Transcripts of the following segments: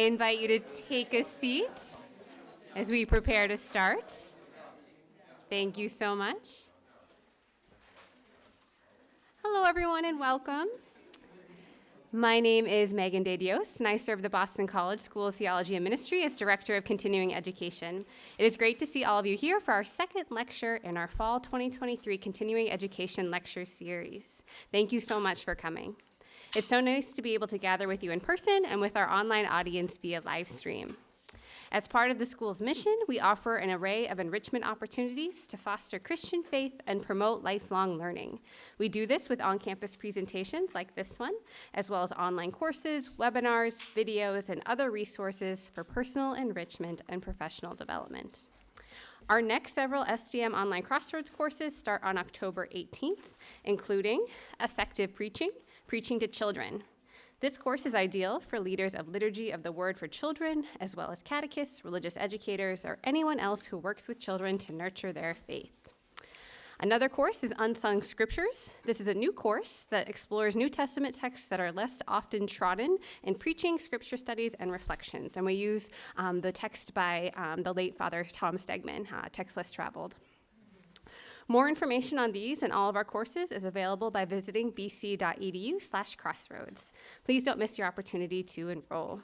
invite you to take a seat as we prepare to start. Thank you so much. Hello, everyone, and welcome. My name is Megan De Dios, and I serve the Boston College School of Theology and Ministry as Director of Continuing Education. It is great to see all of you here for our second lecture in our Fall 2023 Continuing Education Lecture Series. Thank you so much for coming. It's so nice to be able to gather with you in person and with our online audience via live stream. As part of the school's mission, we offer an array of enrichment opportunities to foster Christian faith and promote lifelong learning. We do this with on-campus presentations like this one, as well as online courses, webinars, videos, and other resources for personal enrichment and professional development. Our next several STM Online Crossroads courses start on October 18th, including Effective Preaching, Preaching to Children. This course is ideal for leaders of liturgy of the word for children, as well as catechists, religious educators, or anyone else who works with children to nurture their faith. Another course is Unsung Scriptures. This is a new course that explores New Testament texts that are less often trodden in preaching, scripture studies, and reflections. And we use the text by the late Father Tom Stegman, Text Less Traveled. More information on these and all of our courses is available by visiting bc.edu/crossroads. Please don't miss your opportunity to enroll.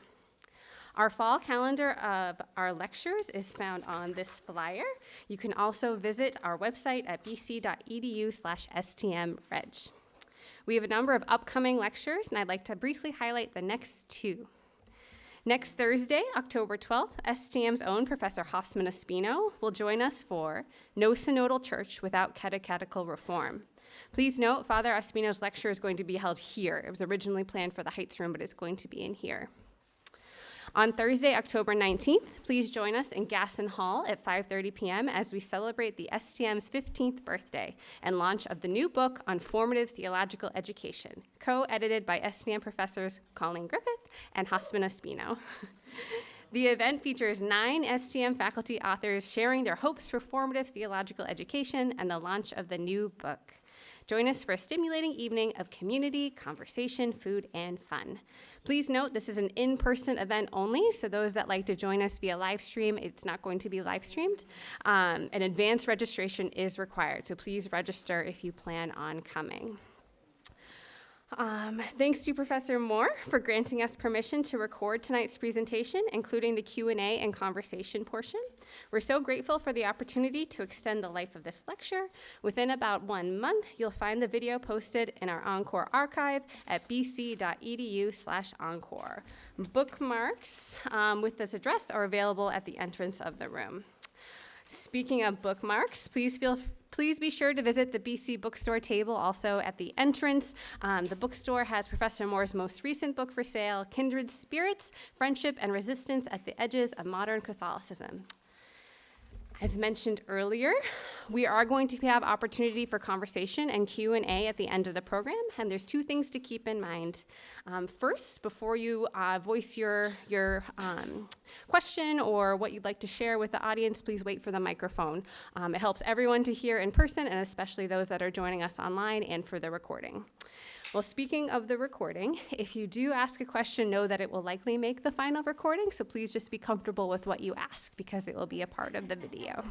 Our fall calendar of our lectures is found on this flyer. You can also visit our website at bc.edu/stmreg. We have a number of upcoming lectures, and I'd like to briefly highlight the next two. Next Thursday, October 12th, STM's own Professor Hoffman Espino will join us for No Synodal Church Without Catechetical Reform. Please note, Father Espino's lecture is going to be held here. It was originally planned for the Heights Room, but it's going to be in here. On Thursday, October 19th, please join us in Gasson Hall at 5:30 p.m. as we celebrate the STM's 15th birthday and launch of the new book on formative theological education, co-edited by STM professors Colleen Griffith and Hoffman Espino. The event features 9 STM faculty authors sharing their hopes for formative theological education and the launch of the new book. Join us for a stimulating evening of community, conversation, food, and fun. Please note this is an in-person event only, so those that like to join us via live stream, it's not going to be live streamed. An advanced registration is required, so please register if you plan on coming. Thanks to Professor Moore for granting us permission to record tonight's presentation, including the Q&A and conversation portion. We're so grateful for the opportunity to extend the life of this lecture. Within about 1 month, you'll find the video posted in our Encore archive at bc.edu/encore. Bookmarks with this address are available at the entrance of the room. Speaking of bookmarks, please be sure to visit the BC bookstore table also at the entrance. The bookstore has Professor Moore's most recent book for sale, Kindred Spirits, Friendship and Resistance at the Edges of Modern Catholicism. As mentioned earlier, we are going to have opportunity for conversation and Q&A at the end of the program, and there's 2 things to keep in mind. First, before you voice your question or what you'd like to share with the audience, please wait for the microphone. It helps everyone to hear in person, and especially those that are joining us online and for the recording. Well, speaking of the recording, if you do ask a question, know that it will likely make the final recording, so please just be comfortable with what you ask because it will be a part of the video.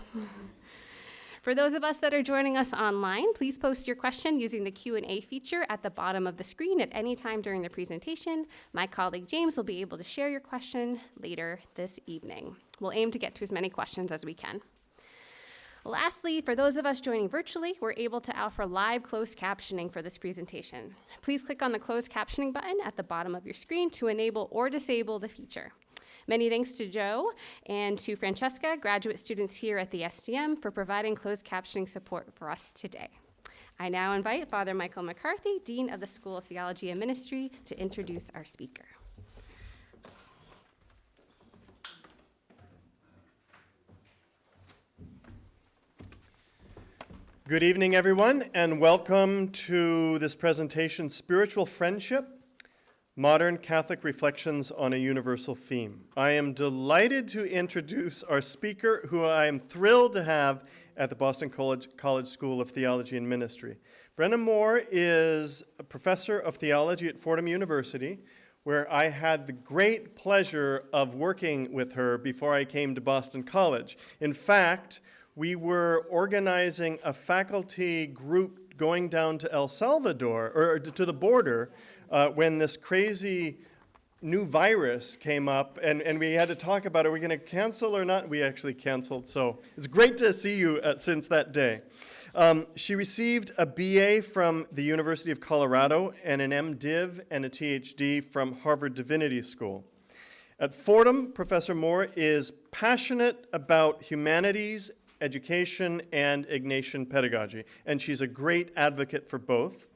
For those of us that are joining us online, please post your question using the Q&A feature at the bottom of the screen at any time during the presentation. My colleague James will be able to share your question later this evening. We'll aim to get to as many questions as we can. Lastly, for those of us joining virtually, we're able to offer live closed captioning for this presentation. Please click on the closed captioning button at the bottom of your screen to enable or disable the feature. Many thanks to Joe and to Francesca, graduate students here at the STM, for providing closed captioning support for us today. I now invite Father Michael McCarthy, Dean of the School of Theology and Ministry, to introduce our speaker. Good evening, everyone, and welcome to this presentation, Spiritual Friendship, Modern Catholic Reflections on a Universal Theme. I am delighted to introduce our speaker, who I am thrilled to have at the Boston College School of Theology and Ministry. Brenna Moore is a professor of theology at Fordham University, where I had the great pleasure of working with her before I came to Boston College. In fact, we were organizing a faculty group going down to El Salvador, or to the border, when this crazy new virus came up, and we had to talk about, are we going to cancel or not? We actually canceled, so it's great to see you since that day. She received a BA from the University of Colorado and an MDiv and a THD from Harvard Divinity School. At Fordham, Professor Moore is passionate about humanities, education, and Ignatian pedagogy, and she's a great advocate for both.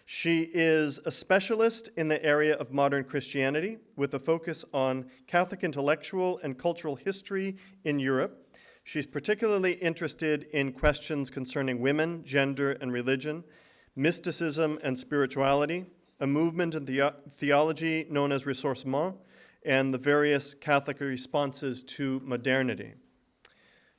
She is a specialist in the area of modern Christianity with a focus on Catholic intellectual and cultural history in Europe. She's particularly interested in questions concerning women, gender, and religion, mysticism and spirituality, a movement in theology known as ressourcement, and the various Catholic responses to modernity.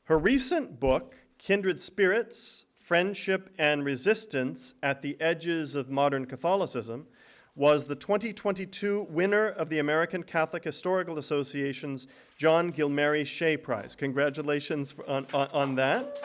Her recent book, Kindred Spirits, Friendship and Resistance at the Edges of Modern Catholicism, was the 2022 winner of the American Catholic Historical Association's John Gilmary Shea Prize. Congratulations on that.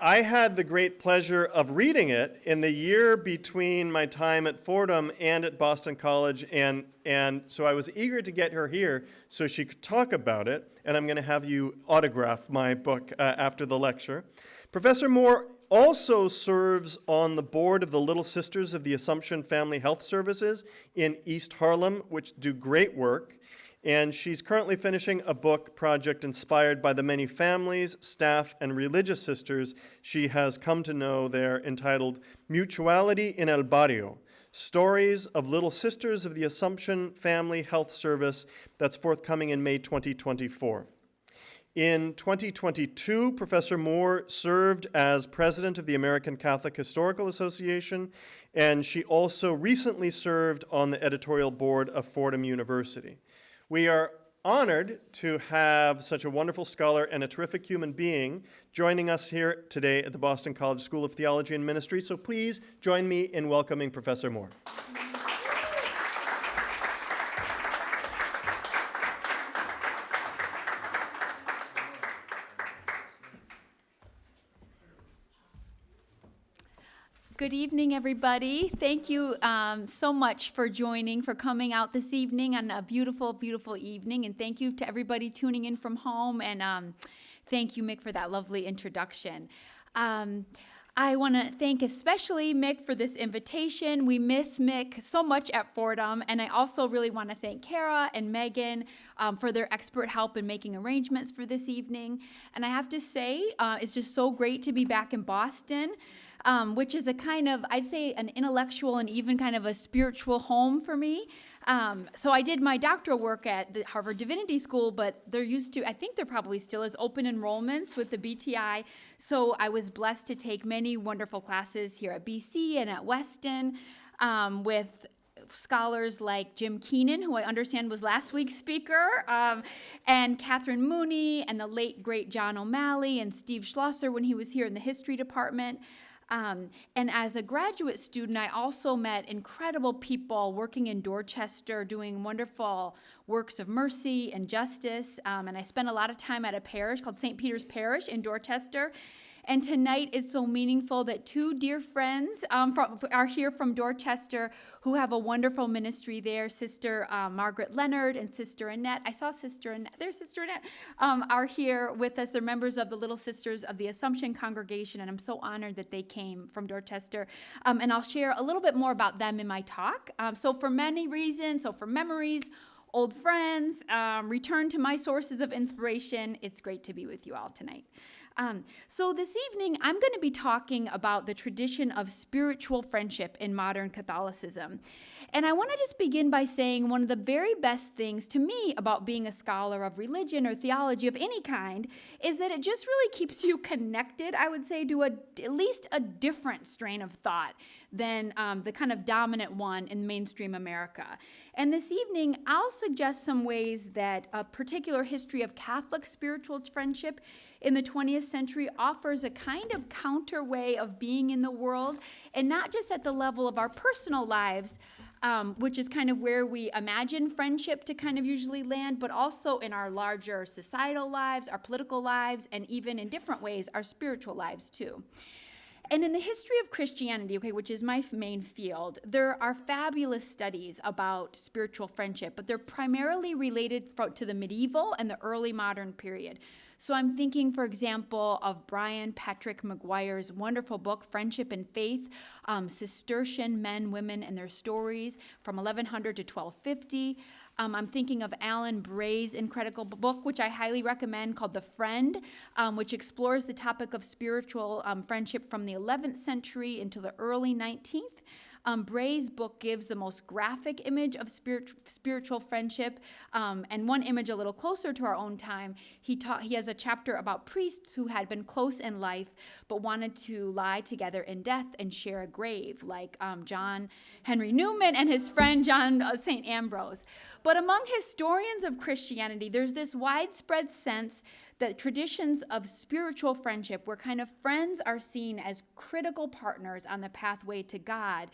I had the great pleasure of reading it in the year between my time at Fordham and at Boston College, and so I was eager to get her here so she could talk about it, and I'm going to have you autograph my book after the lecture. Professor Moore also serves on the board of the Little Sisters of the Assumption Family Health Services in East Harlem, which do great work. And she's currently finishing a book project inspired by the many families, staff, and religious sisters she has come to know there, entitled Mutuality in El Barrio, Stories of Little Sisters of the Assumption Family Health Service, that's forthcoming in May 2024. In 2022, Professor Moore served as president of the American Catholic Historical Association, and she also recently served on the editorial board of Fordham University. We are honored to have such a wonderful scholar and a terrific human being joining us here today at the Boston College School of Theology and Ministry, so please join me in welcoming Professor Moore. Good evening, everybody. Thank you so much for joining, for coming out this evening on a beautiful, beautiful evening. And thank you to everybody tuning in from home. And thank you, Mick, for that lovely introduction. I want to thank especially Mick for this invitation. We miss Mick so much at Fordham. And I also really want to thank Kara and Megan for their expert help in making arrangements for this evening. And I have to say, it's just so great to be back in Boston. Which is a kind of, I'd say, an intellectual and even kind of a spiritual home for me. So I did my doctoral work at the Harvard Divinity School, but they're used to, I think there probably still is, open enrollments with the BTI. So I was blessed to take many wonderful classes here at BC and at Weston with scholars like Jim Keenan, who I understand was last week's speaker, and Catherine Mooney, and the late, great John O'Malley, and Steve Schlosser when he was here in the history department. And as a graduate student, I also met incredible people working in Dorchester, doing wonderful works of mercy and justice. And I spent a lot of time at a parish called St. Peter's Parish in Dorchester. And tonight is so meaningful that two dear friends are here from Dorchester who have a wonderful ministry there. Sister Margaret Leonard and Sister Annette. I saw Sister Annette. There's Sister Annette. Are here with us. They're members of the Little Sisters of the Assumption Congregation, and I'm so honored that they came from Dorchester. And I'll share a little bit more about them in my talk. So for many reasons, so for memories, old friends, return to my sources of inspiration, it's great to be with you all tonight. So this evening, I'm going to be talking about the tradition of spiritual friendship in modern Catholicism. And I want to just begin by saying one of the very best things to me about being a scholar of religion or theology of any kind is that it just really keeps you connected, I would say, to at least a different strain of thought than the kind of dominant one in mainstream America. And this evening, I'll suggest some ways that a particular history of Catholic spiritual friendship in the 20th century offers a kind of counter way of being in the world, and not just at the level of our personal lives, which is kind of where we imagine friendship to kind of usually land, but also in our larger societal lives, our political lives, and even in different ways, our spiritual lives too. And in the history of Christianity, which is my main field, there are fabulous studies about spiritual friendship, but they're primarily related to the medieval and the early modern period. So I'm thinking, for example, of Brian Patrick McGuire's wonderful book, Friendship and Faith, Cistercian Men, Women, and Their Stories from 1100 to 1250. I'm thinking of Alan Bray's incredible book, which I highly recommend, called The Friend, which explores the topic of spiritual friendship from the 11th century into the early 19th. Bray's book gives the most graphic image of spiritual friendship, and one image a little closer to our own time. He has a chapter about priests who had been close in life but wanted to lie together in death and share a grave, like John Henry Newman and his friend John St. Ambrose. But among historians of Christianity, there's this widespread sense that traditions of spiritual friendship, where kind of friends are seen as critical partners on the pathway to God,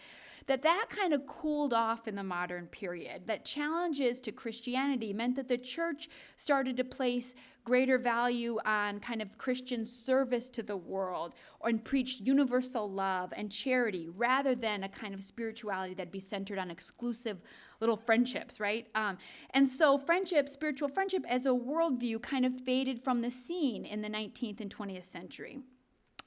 that kind of cooled off in the modern period. That challenges to Christianity meant that the church started to place greater value on kind of Christian service to the world, and preached universal love and charity rather than a kind of spirituality that'd be centered on exclusive little friendships, right? And so spiritual friendship as a worldview kind of faded from the scene in the 19th and 20th century.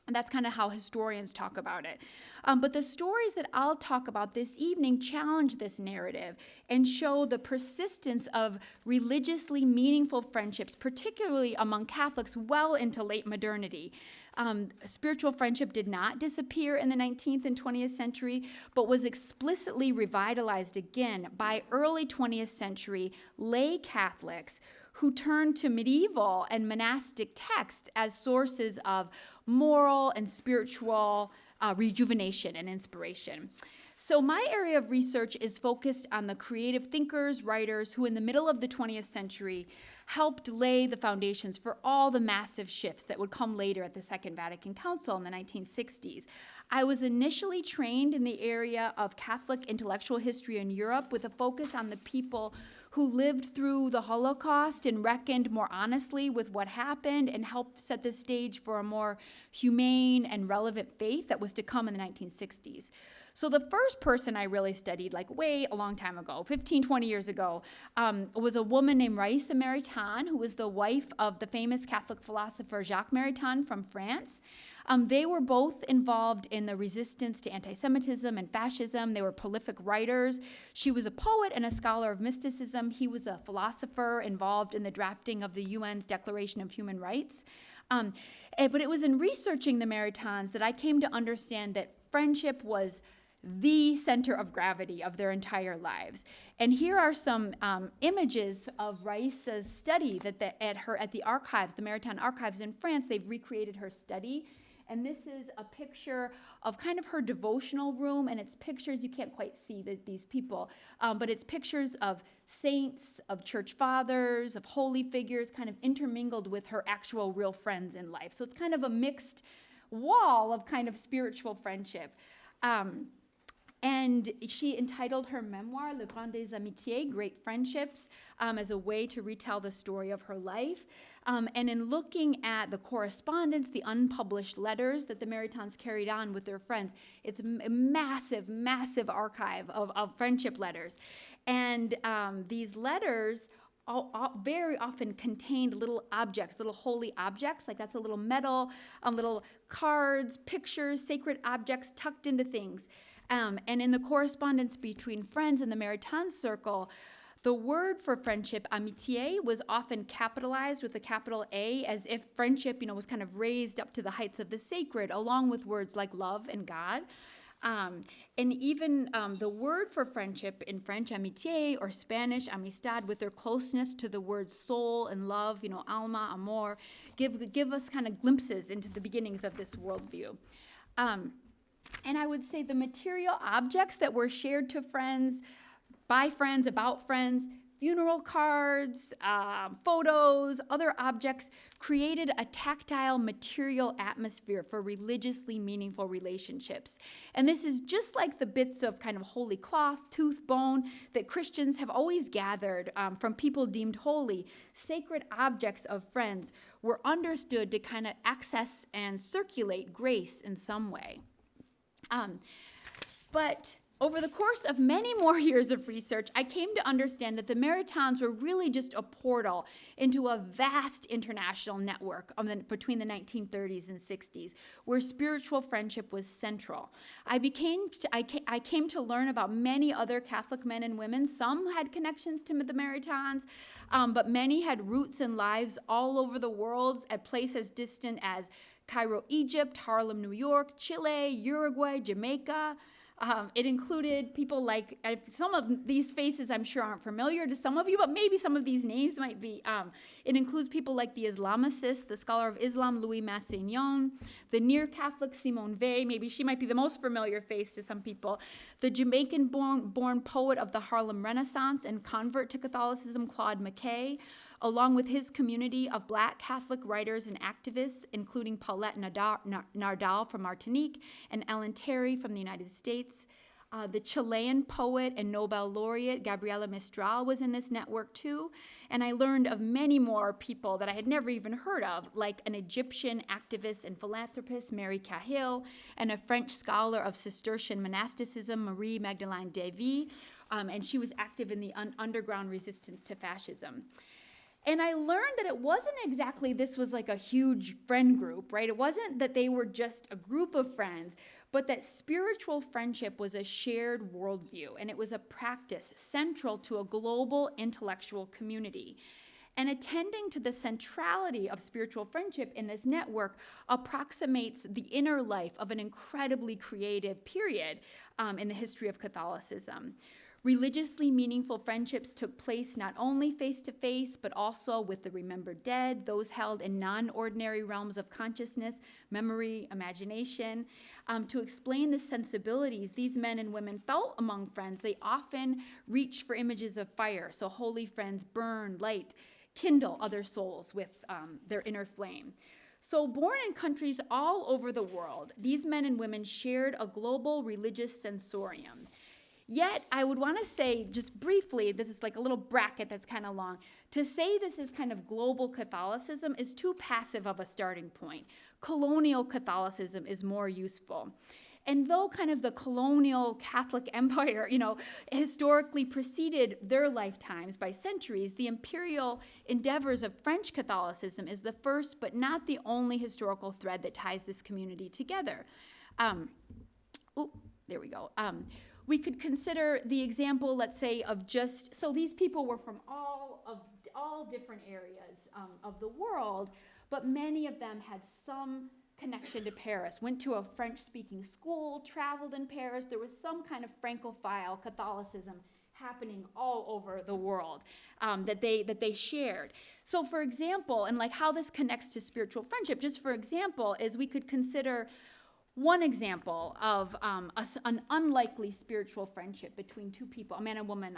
And that's kind of how historians talk about it. But the stories that I'll talk about this evening challenge this narrative and show the persistence of religiously meaningful friendships, particularly among Catholics, well into late modernity. Spiritual friendship did not disappear in the 19th and 20th century, but was explicitly revitalized again by early 20th century lay Catholics who turned to medieval and monastic texts as sources of moral and spiritual rejuvenation and inspiration. So my area of research is focused on the creative thinkers, writers who in the middle of the 20th century helped lay the foundations for all the massive shifts that would come later at the Second Vatican Council in the 1960s. I was initially trained in the area of Catholic intellectual history in Europe with a focus on the people who lived through the Holocaust and reckoned more honestly with what happened and helped set the stage for a more humane and relevant faith that was to come in the 1960s. So the first person I really studied, like way a long time ago, 15, 20 years ago, was a woman named Raïssa Maritain, who was the wife of the famous Catholic philosopher Jacques Maritain from France. They were both involved in the resistance to anti-Semitism and fascism. They were prolific writers. She was a poet and a scholar of mysticism. He was a philosopher involved in the drafting of the UN's Declaration of Human Rights. But it was in researching the Maritains that I came to understand that friendship was the center of gravity of their entire lives. And here are some images of Raïssa's study at the archives, the Maritain archives in France. They've recreated her study. And this is a picture of kind of her devotional room, and it's pictures, you can't quite see these people, but it's pictures of saints, of church fathers, of holy figures, kind of intermingled with her actual real friends in life. So it's kind of a mixed wall of kind of spiritual friendship. And she entitled her memoir, Les Grandes Amitiés, Great Friendships, as a way to retell the story of her life. And in looking at the correspondence, the unpublished letters that the Maritains carried on with their friends, it's a massive, massive archive of friendship letters. And these letters very often contained little objects, little holy objects, like that's a little medal, little cards, pictures, sacred objects tucked into things. And in the correspondence between friends in the Maritain circle, the word for friendship, amitié, was often capitalized with a capital A, as if friendship, was kind of raised up to the heights of the sacred, along with words like love and God. And even the word for friendship in French, amitié, or Spanish, amistad, with their closeness to the words soul and love, alma, amor, give us kind of glimpses into the beginnings of this worldview. And I would say the material objects that were shared to friends, by friends, about friends, funeral cards, photos, other objects created a tactile material atmosphere for religiously meaningful relationships. And this is just like the bits of kind of holy cloth, tooth, bone that Christians have always gathered from people deemed holy. Sacred objects of friends were understood to kind of access and circulate grace in some way. But over the course of many more years of research, I came to understand that the Maritans were really just a portal into a vast international network between the 1930s and 60s, where spiritual friendship was central. I came to learn about many other Catholic men and women. Some had connections to the Maritans, but many had roots and lives all over the world at places as distant as Cairo, Egypt, Harlem, New York, Chile, Uruguay, Jamaica. It included people like, some of these faces I'm sure aren't familiar to some of you, but maybe some of these names might be. It includes people like the Islamicist, the scholar of Islam, Louis Massignon, the near-Catholic Simone Weil, maybe she might be the most familiar face to some people, the Jamaican-born poet of the Harlem Renaissance and convert to Catholicism, Claude McKay, along with his community of Black Catholic writers and activists, including Paulette Nardal from Martinique and Ellen Terry from the United States. The Chilean poet and Nobel laureate Gabriela Mistral was in this network too. And I learned of many more people that I had never even heard of, like an Egyptian activist and philanthropist, Mary Cahill, and a French scholar of Cistercian monasticism, Marie Magdalene Davy, and she was active in the underground resistance to fascism. And I learned that it wasn't exactly this was like a huge friend group, right? It wasn't that they were just a group of friends, but that spiritual friendship was a shared worldview, and it was a practice central to a global intellectual community. And attending to the centrality of spiritual friendship in this network approximates the inner life of an incredibly creative period in the history of Catholicism. Religiously meaningful friendships took place not only face-to-face, but also with the remembered dead, those held in non-ordinary realms of consciousness, memory, imagination. To explain the sensibilities these men and women felt among friends, they often reached for images of fire. So holy friends burn, light, kindle other souls with their inner flame. So born in countries all over the world, these men and women shared a global religious sensorium. Yet, I would want to say, just briefly, this is like a little bracket that's kind of long, to say this is kind of global Catholicism is too passive of a starting point. Colonial Catholicism is more useful. And though kind of the colonial Catholic empire, historically preceded their lifetimes by centuries, the imperial endeavors of French Catholicism is the first but not the only historical thread that ties this community together. There we go. We could consider the example, let's say, of so these people were from all different areas of the world, but many of them had some connection to Paris, went to a French-speaking school, traveled in Paris. There was some kind of Francophile Catholicism happening all over the world that they shared. So, for example, and like how this connects to spiritual friendship, just for example, is we could consider one example of an unlikely spiritual friendship between two people, a man and woman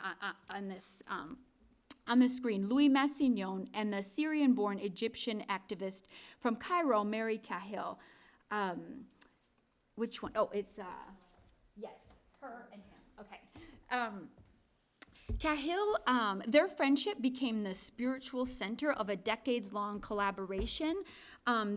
on the screen, Louis Massignon and the Syrian-born Egyptian activist from Cairo, Mary Cahill. Which one? Oh, it's, yes, her and him. Okay. Cahill, their friendship became the spiritual center of a decades-long collaboration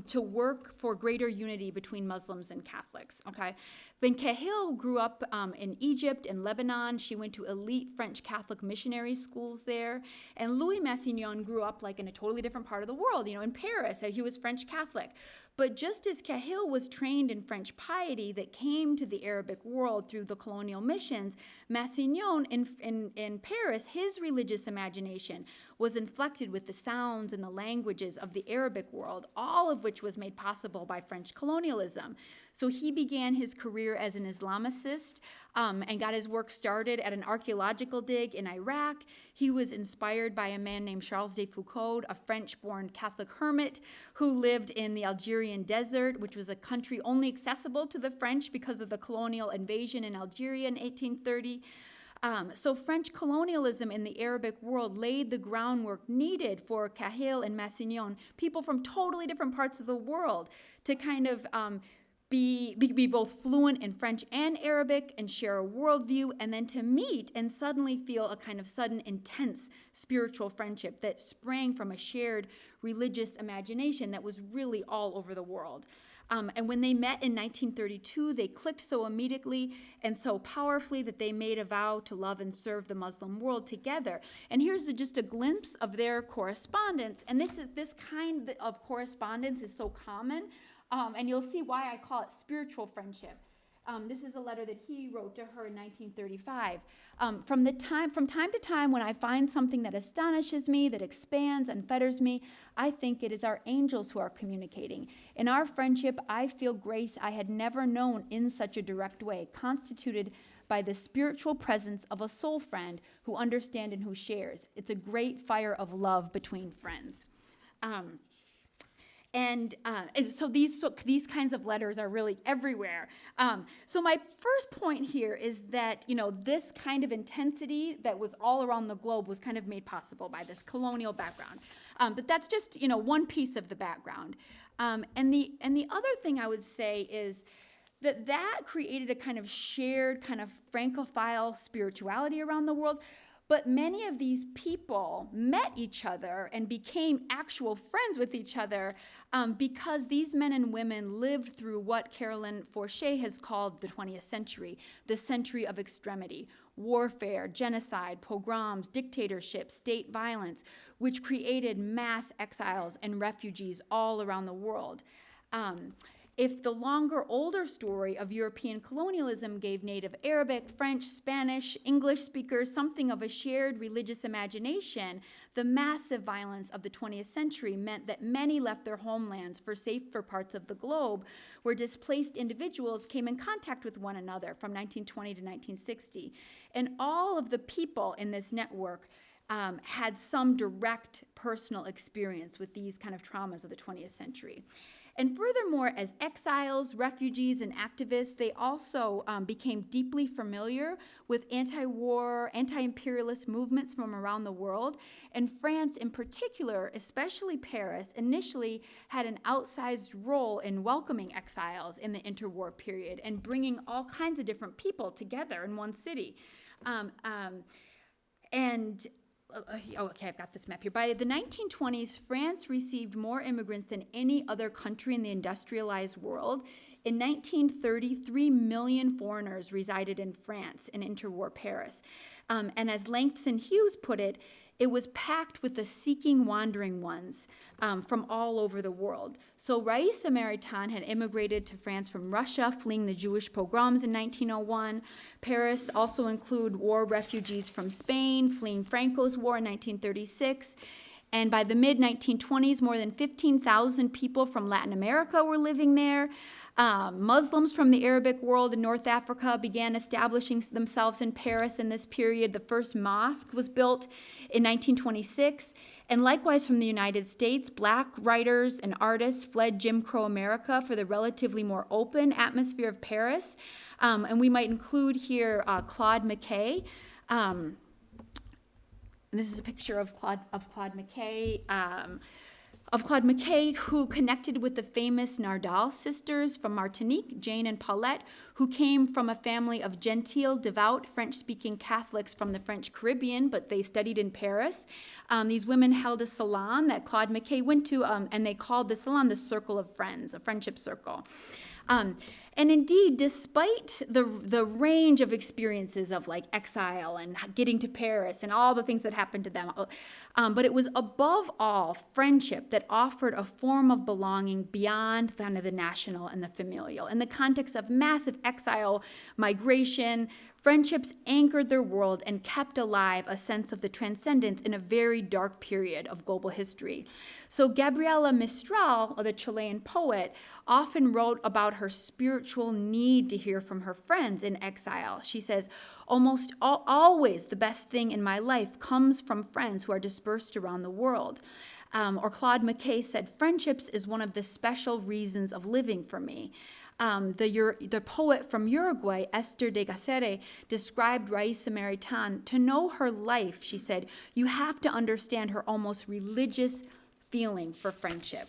to work for greater unity between Muslims and Catholics, okay? When Cahill grew up in Egypt and Lebanon, she went to elite French Catholic missionary schools there, and Louis Massignon grew up like in a totally different part of the world, in Paris. He was French Catholic. But just as Cahill was trained in French piety that came to the Arabic world through the colonial missions, Massignon in Paris, his religious imagination was inflected with the sounds and the languages of the Arabic world, all of which was made possible by French colonialism. So he began his career as an Islamicist and got his work started at an archaeological dig in Iraq. He was inspired by a man named Charles de Foucauld, a French-born Catholic hermit who lived in the Algerian desert, which was a country only accessible to the French because of the colonial invasion in Algeria in 1830. So French colonialism in the Arabic world laid the groundwork needed for Cahill and Massignon, people from totally different parts of the world, to kind of be both fluent in French and Arabic and share a worldview, and then to meet and suddenly feel a kind of sudden intense spiritual friendship that sprang from a shared religious imagination that was really all over the world. And when they met in 1932, they clicked so immediately and so powerfully that they made a vow to love and serve the Muslim world together. And here's just a glimpse of their correspondence. And this kind of correspondence is so common, and you'll see why I call it spiritual friendship. This is a letter that he wrote to her in 1935. From time to time, when I find something that astonishes me, that expands and fetters me, I think it is our angels who are communicating. In our friendship, I feel grace I had never known in such a direct way, constituted by the spiritual presence of a soul friend who understands and who shares. It's a great fire of love between friends. And so these kinds of letters are really everywhere. So my first point here is that, this kind of intensity that was all around the globe was kind of made possible by this colonial background. But that's just, one piece of the background. And the other thing I would say is that created a kind of shared kind of Francophile spirituality around the world. But many of these people met each other and became actual friends with each other because these men and women lived through what Carolyn Forche has called the 20th century, the century of extremity, warfare, genocide, pogroms, dictatorship, state violence, which created mass exiles and refugees all around the world. If the longer, older story of European colonialism gave native Arabic, French, Spanish, English speakers something of a shared religious imagination, the massive violence of the 20th century meant that many left their homelands for safer parts of the globe where displaced individuals came in contact with one another from 1920 to 1960. And all of the people in this network had some direct personal experience with these kind of traumas of the 20th century. And furthermore, as exiles, refugees, and activists, they also became deeply familiar with anti-war, anti-imperialist movements from around the world. And France in particular, especially Paris, initially had an outsized role in welcoming exiles in the interwar period and bringing all kinds of different people together in one city. Okay, I've got this map here. By the 1920s, France received more immigrants than any other country in the industrialized world. In 1930, 3 million foreigners resided in France in interwar Paris. And as Langston Hughes put it, it was packed with the seeking wandering ones from all over the world. So Raissa Maritain had immigrated to France from Russia, fleeing the Jewish pogroms in 1901. Paris also included war refugees from Spain, fleeing Franco's war in 1936. And by the mid-1920s, more than 15,000 people from Latin America were living there. Muslims from the Arabic world in North Africa began establishing themselves in Paris in this period. The first mosque was built in 1926. And likewise from the United States, Black writers and artists fled Jim Crow America for the relatively more open atmosphere of Paris. And we might include here Claude McKay. This is a picture of Claude McKay, who connected with the famous Nardal sisters from Martinique, Jane and Paulette, who came from a family of genteel, devout, French-speaking Catholics from the French Caribbean, but they studied in Paris. These women held a salon that Claude McKay went to, and they called the salon the Circle of Friends, a friendship circle. And indeed, despite the range of experiences of like exile and getting to Paris and all the things that happened to them, but it was above all friendship that offered a form of belonging beyond kind of the national and the familial. In the context of massive exile, migration, Friendships anchored their world and kept alive a sense of the transcendence in a very dark period of global history. So Gabriela Mistral, the Chilean poet, often wrote about her spiritual need to hear from her friends in exile. She says, always the best thing in my life comes from friends who are dispersed around the world. Or Claude McKay said, friendships is one of the special reasons of living for me. The poet from Uruguay, Esther de Gacere, described Raíssa Maritain. To know her life, she said, you have to understand her almost religious feeling for friendship.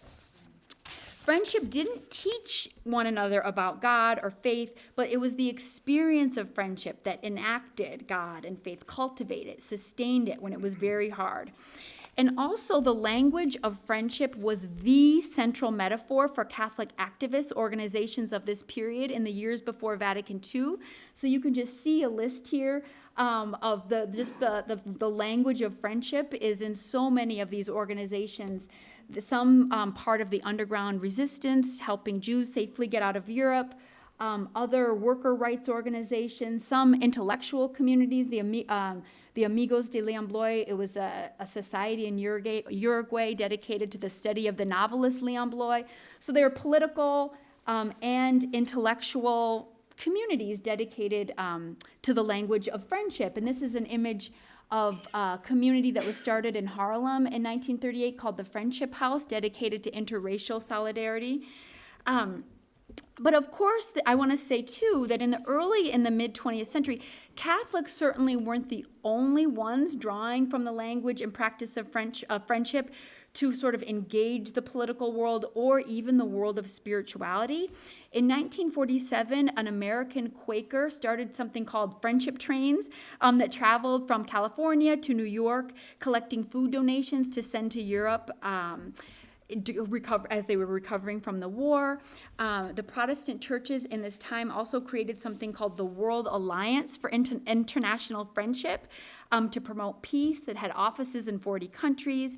Friendship didn't teach one another about God or faith, but it was the experience of friendship that enacted God and faith, cultivated, sustained it when it was very hard. And also the language of friendship was the central metaphor for Catholic activist organizations of this period in the years before Vatican II. So you can just see a list here of the language of friendship is in so many of these organizations. Some part of the underground resistance, helping Jews safely get out of Europe, other worker rights organizations, some intellectual communities, the Amigos de Leon Bloy. It was a society in Uruguay dedicated to the study of the novelist Leon Bloy. So they were political and intellectual communities dedicated to the language of friendship. And this is an image of a community that was started in Harlem in 1938 called the Friendship House, dedicated to interracial solidarity. But of course, I want to say too that in the mid-20th century, Catholics certainly weren't the only ones drawing from the language and practice of friendship to sort of engage the political world or even the world of spirituality. In 1947, an American Quaker started something called friendship trains that traveled from California to New York, collecting food donations to send to Europe as they were recovering from the war. The Protestant churches in this time also created something called the World Alliance for International Friendship to promote peace that had offices in 40 countries.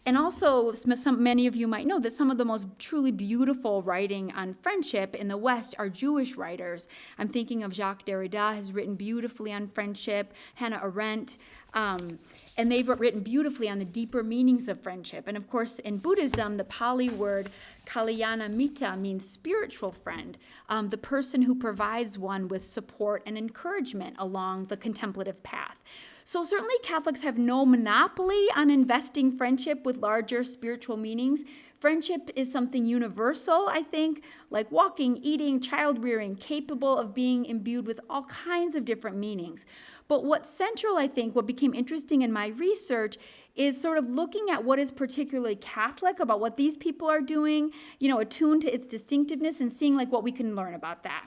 And also, many of you might know that some of the most truly beautiful writing on friendship in the West are Jewish writers. I'm thinking of Jacques Derrida, has written beautifully on friendship, Hannah Arendt, and they've written beautifully on the deeper meanings of friendship. And of course, in Buddhism, the Pali word Kalyana Mitta means spiritual friend, the person who provides one with support and encouragement along the contemplative path. So certainly Catholics have no monopoly on investing friendship with larger spiritual meanings. Friendship is something universal, I think, like walking, eating, child rearing, capable of being imbued with all kinds of different meanings. But what's central, I think, what became interesting in my research is sort of looking at what is particularly Catholic about what these people are doing, attuned to its distinctiveness and seeing like what we can learn about that.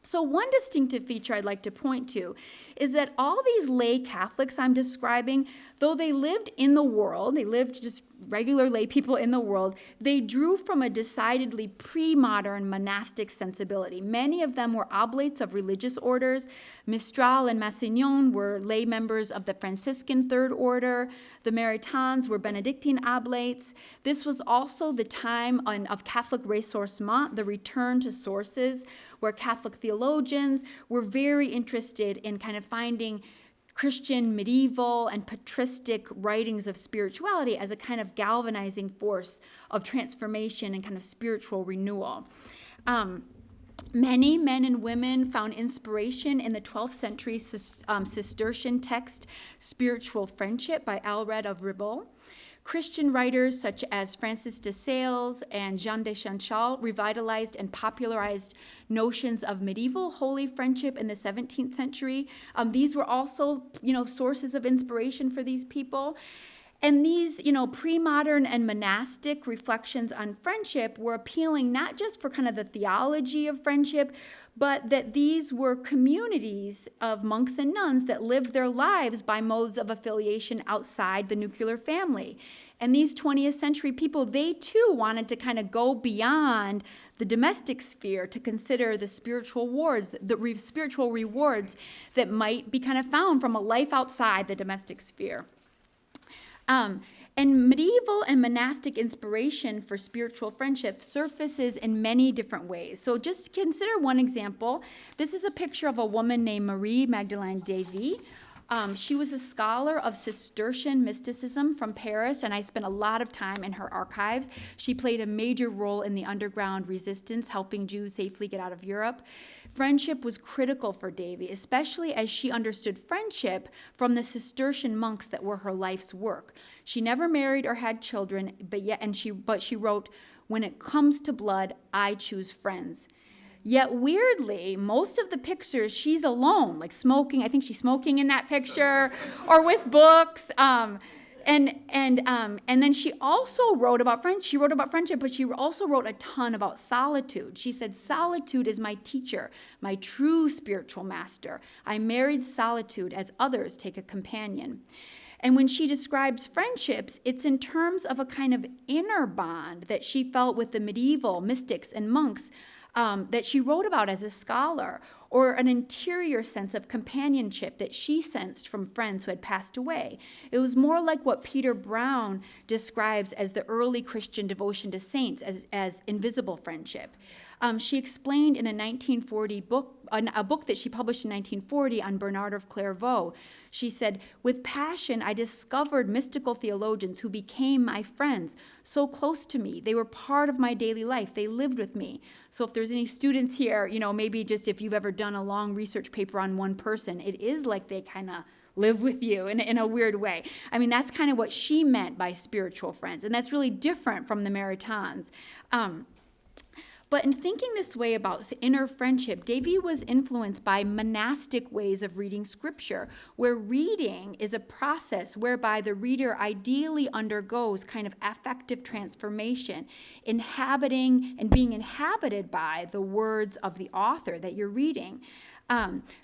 So one distinctive feature I'd like to point to is that all these lay Catholics I'm describing, though they lived in the world, they lived just regular lay people in the world, they drew from a decidedly pre-modern monastic sensibility. Many of them were oblates of religious orders. Mistral and Massignon were lay members of the Franciscan Third Order. The Maritains were Benedictine oblates. This was also the time of Catholic ressourcement, the return to sources, where Catholic theologians were very interested in kind of finding Christian, medieval, and patristic writings of spirituality as a kind of galvanizing force of transformation and kind of spiritual renewal. Many men and women found inspiration in the 12th century Cistercian text, Spiritual Friendship by Alred of Ribot. Christian writers such as Francis de Sales and Jean de Chantal revitalized and popularized notions of medieval holy friendship in the 17th century. These were also, sources of inspiration for these people. And these, pre-modern and monastic reflections on friendship were appealing not just for kind of the theology of friendship, but that these were communities of monks and nuns that lived their lives by modes of affiliation outside the nuclear family. And these 20th century people, they too wanted to kind of go beyond the domestic sphere to consider the spiritual spiritual rewards that might be kind of found from a life outside the domestic sphere. And medieval and monastic inspiration for spiritual friendship surfaces in many different ways. So just consider one example. This is a picture of a woman named Marie Magdalene Davy. She was a scholar of Cistercian mysticism from Paris, and I spent a lot of time in her archives. She played a major role in the underground resistance, helping Jews safely get out of Europe. Friendship was critical for Davy, especially as she understood friendship from the Cistercian monks that were her life's work. She never married or had children, but she wrote, "When it comes to blood, I choose friends." Yet weirdly, most of the pictures, she's alone, like smoking. I think she's smoking in that picture, or with books. And then she also wrote about friendship. She wrote about friendship, but she also wrote a ton about solitude. She said, "Solitude is my teacher, my true spiritual master. I married solitude as others take a companion." And when she describes friendships, it's in terms of a kind of inner bond that she felt with the medieval mystics and monks that she wrote about as a scholar, or an interior sense of companionship that she sensed from friends who had passed away. It was more like what Peter Brown describes as the early Christian devotion to saints as invisible friendship. She explained in a 1940 book, a book that she published in 1940 on Bernard of Clairvaux. She said, "With passion, I discovered mystical theologians who became my friends, so close to me. They were part of my daily life. They lived with me." So if there's any students here, maybe just if you've ever done a long research paper on one person, it is like they kind of live with you in a weird way. I mean, that's kind of what she meant by spiritual friends, and that's really different from the Maritans. But in thinking this way about inner friendship, Davy was influenced by monastic ways of reading scripture, where reading is a process whereby the reader ideally undergoes kind of affective transformation, inhabiting and being inhabited by the words of the author that you're reading.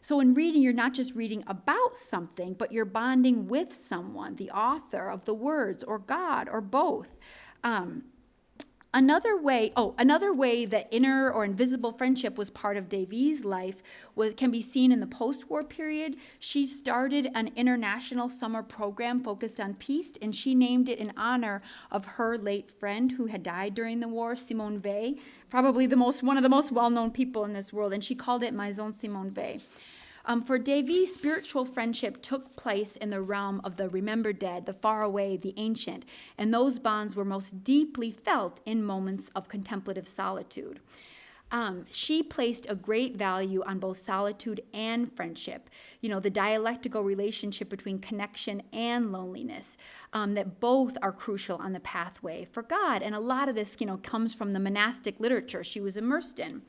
So in reading, you're not just reading about something, but you're bonding with someone, the author of the words, or God, or both. Another way that inner or invisible friendship was part of Davy's life can be seen in the post-war period. She started an international summer program focused on peace, and she named it in honor of her late friend who had died during the war, Simone Weil, probably one of the most well-known people in this world, and she called it Maison Simone Weil. For Davy, spiritual friendship took place in the realm of the remembered dead, the far away, the ancient, and those bonds were most deeply felt in moments of contemplative solitude. She placed a great value on both solitude and friendship, the dialectical relationship between connection and loneliness, that both are crucial on the pathway for God. And a lot of this, comes from the monastic literature she was immersed in.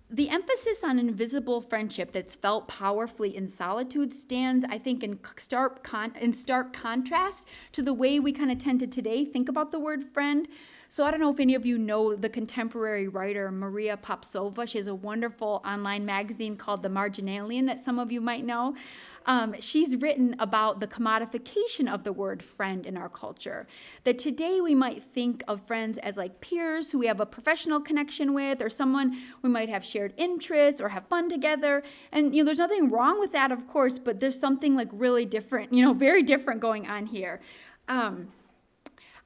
The emphasis on invisible friendship that's felt powerfully in solitude stands, I think, in stark contrast to the way we kind of tend to today think about the word friend. So I don't know if any of you know the contemporary writer Maria Popsova. She has a wonderful online magazine called The Marginalian that some of you might know. She's written about the commodification of the word friend in our culture. That today we might think of friends as like peers who we have a professional connection with, or someone we might have shared interests or have fun together. And there's nothing wrong with that, of course, but there's something like really different, very different going on here.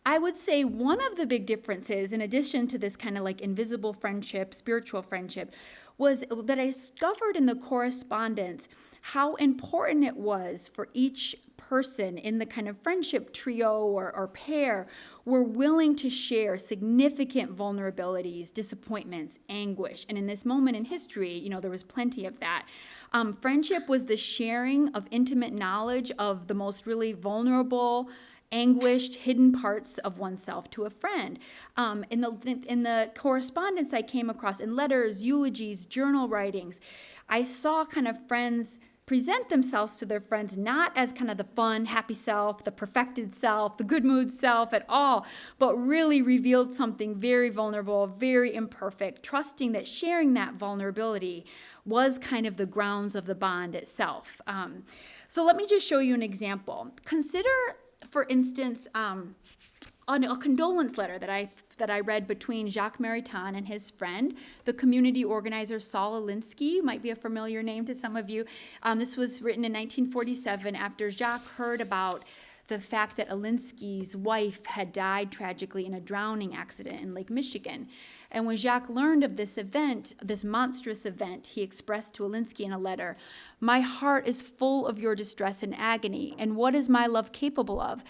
I would say one of the big differences, in addition to this kind of like invisible friendship, spiritual friendship, was that I discovered in the correspondence how important it was for each person in the kind of friendship trio or pair were willing to share significant vulnerabilities, disappointments, anguish. And in this moment in history, there was plenty of that. Friendship was the sharing of intimate knowledge of the most really vulnerable, anguished, hidden parts of oneself to a friend. In the correspondence I came across, in letters, eulogies, journal writings, I saw kind of friends present themselves to their friends not as kind of the fun, happy self, the perfected self, the good mood self at all, but really revealed something very vulnerable, very imperfect, trusting that sharing that vulnerability was kind of the grounds of the bond itself. So let me just show you an example. Consider, for instance, a condolence letter that I read between Jacques Maritain and his friend, the community organizer Saul Alinsky, might be a familiar name to some of you. This was written in 1947 after Jacques heard about the fact that Alinsky's wife had died tragically in a drowning accident in Lake Michigan. And when Jacques learned of this event, this monstrous event, he expressed to Alinsky in a letter, "My heart is full of your distress and agony, and what is my love capable of?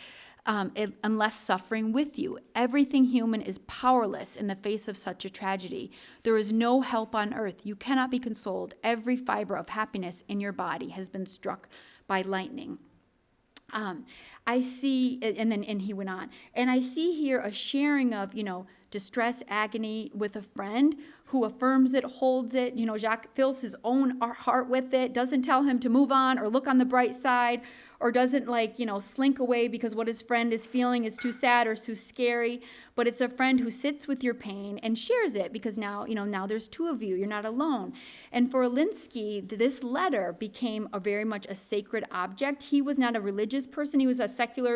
Unless suffering with you. Everything human is powerless in the face of such a tragedy. There is no help on earth. You cannot be consoled. Every fiber of happiness in your body has been struck by lightning." I see, and he went on, and I see here a sharing of, distress, agony with a friend who affirms it, holds it. Jacques fills his own heart with it, doesn't tell him to move on or look on the bright side, or doesn't slink away because what his friend is feeling is too sad or too scary. But it's a friend who sits with your pain and shares it because now there's two of you. You're not alone. And for Alinsky, this letter became very much a sacred object. He was not a religious person. He was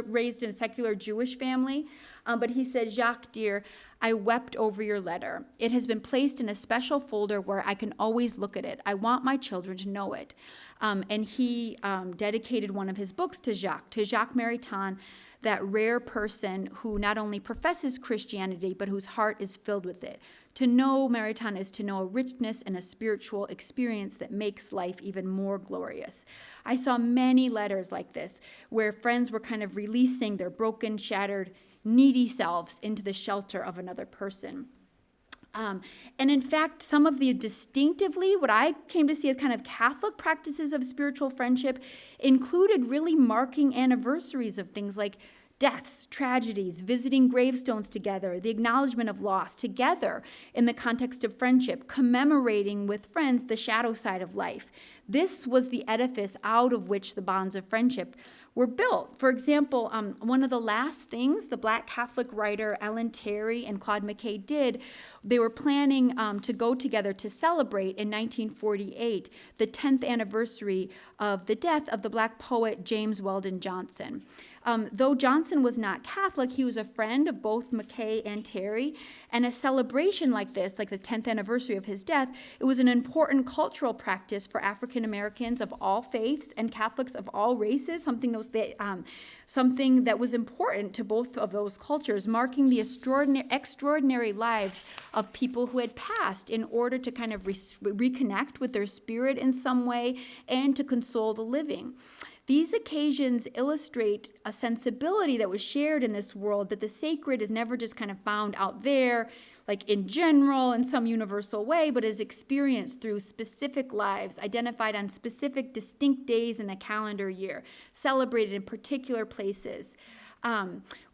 raised in a secular Jewish family. But he said, "Jacques, dear, I wept over your letter. It has been placed in a special folder where I can always look at it. I want my children to know it." And he dedicated one of his books to Jacques Maritain, that rare person who not only professes Christianity, but whose heart is filled with it. To know Maritain is to know a richness and a spiritual experience that makes life even more glorious. I saw many letters like this, where friends were kind of releasing their broken, shattered, needy selves into the shelter of another person. And in fact, some of the distinctively, what I came to see as kind of Catholic practices of spiritual friendship included really marking anniversaries of things like deaths, tragedies, visiting gravestones together, the acknowledgement of loss together in the context of friendship, commemorating with friends the shadow side of life. This was the edifice out of which the bonds of friendship were built. For example, one of the last things the Black Catholic writer Ellen Terry and Claude McKay did, they were planning to go together to celebrate in 1948 the 10th anniversary of the death of the Black poet James Weldon Johnson. Though Johnson was not Catholic, he was a friend of both McKay and Terry, and a celebration like this, like the 10th anniversary of his death, it was an important cultural practice for African Americans of all faiths and Catholics of all races, something that was important to both of those cultures, marking the extraordinary lives of people who had passed in order to kind of reconnect with their spirit in some way and to console the living. These occasions illustrate a sensibility that was shared in this world, that the sacred is never just kind of found out there, like in general, in some universal way, but is experienced through specific lives, identified on specific distinct days in a calendar year, celebrated in particular places.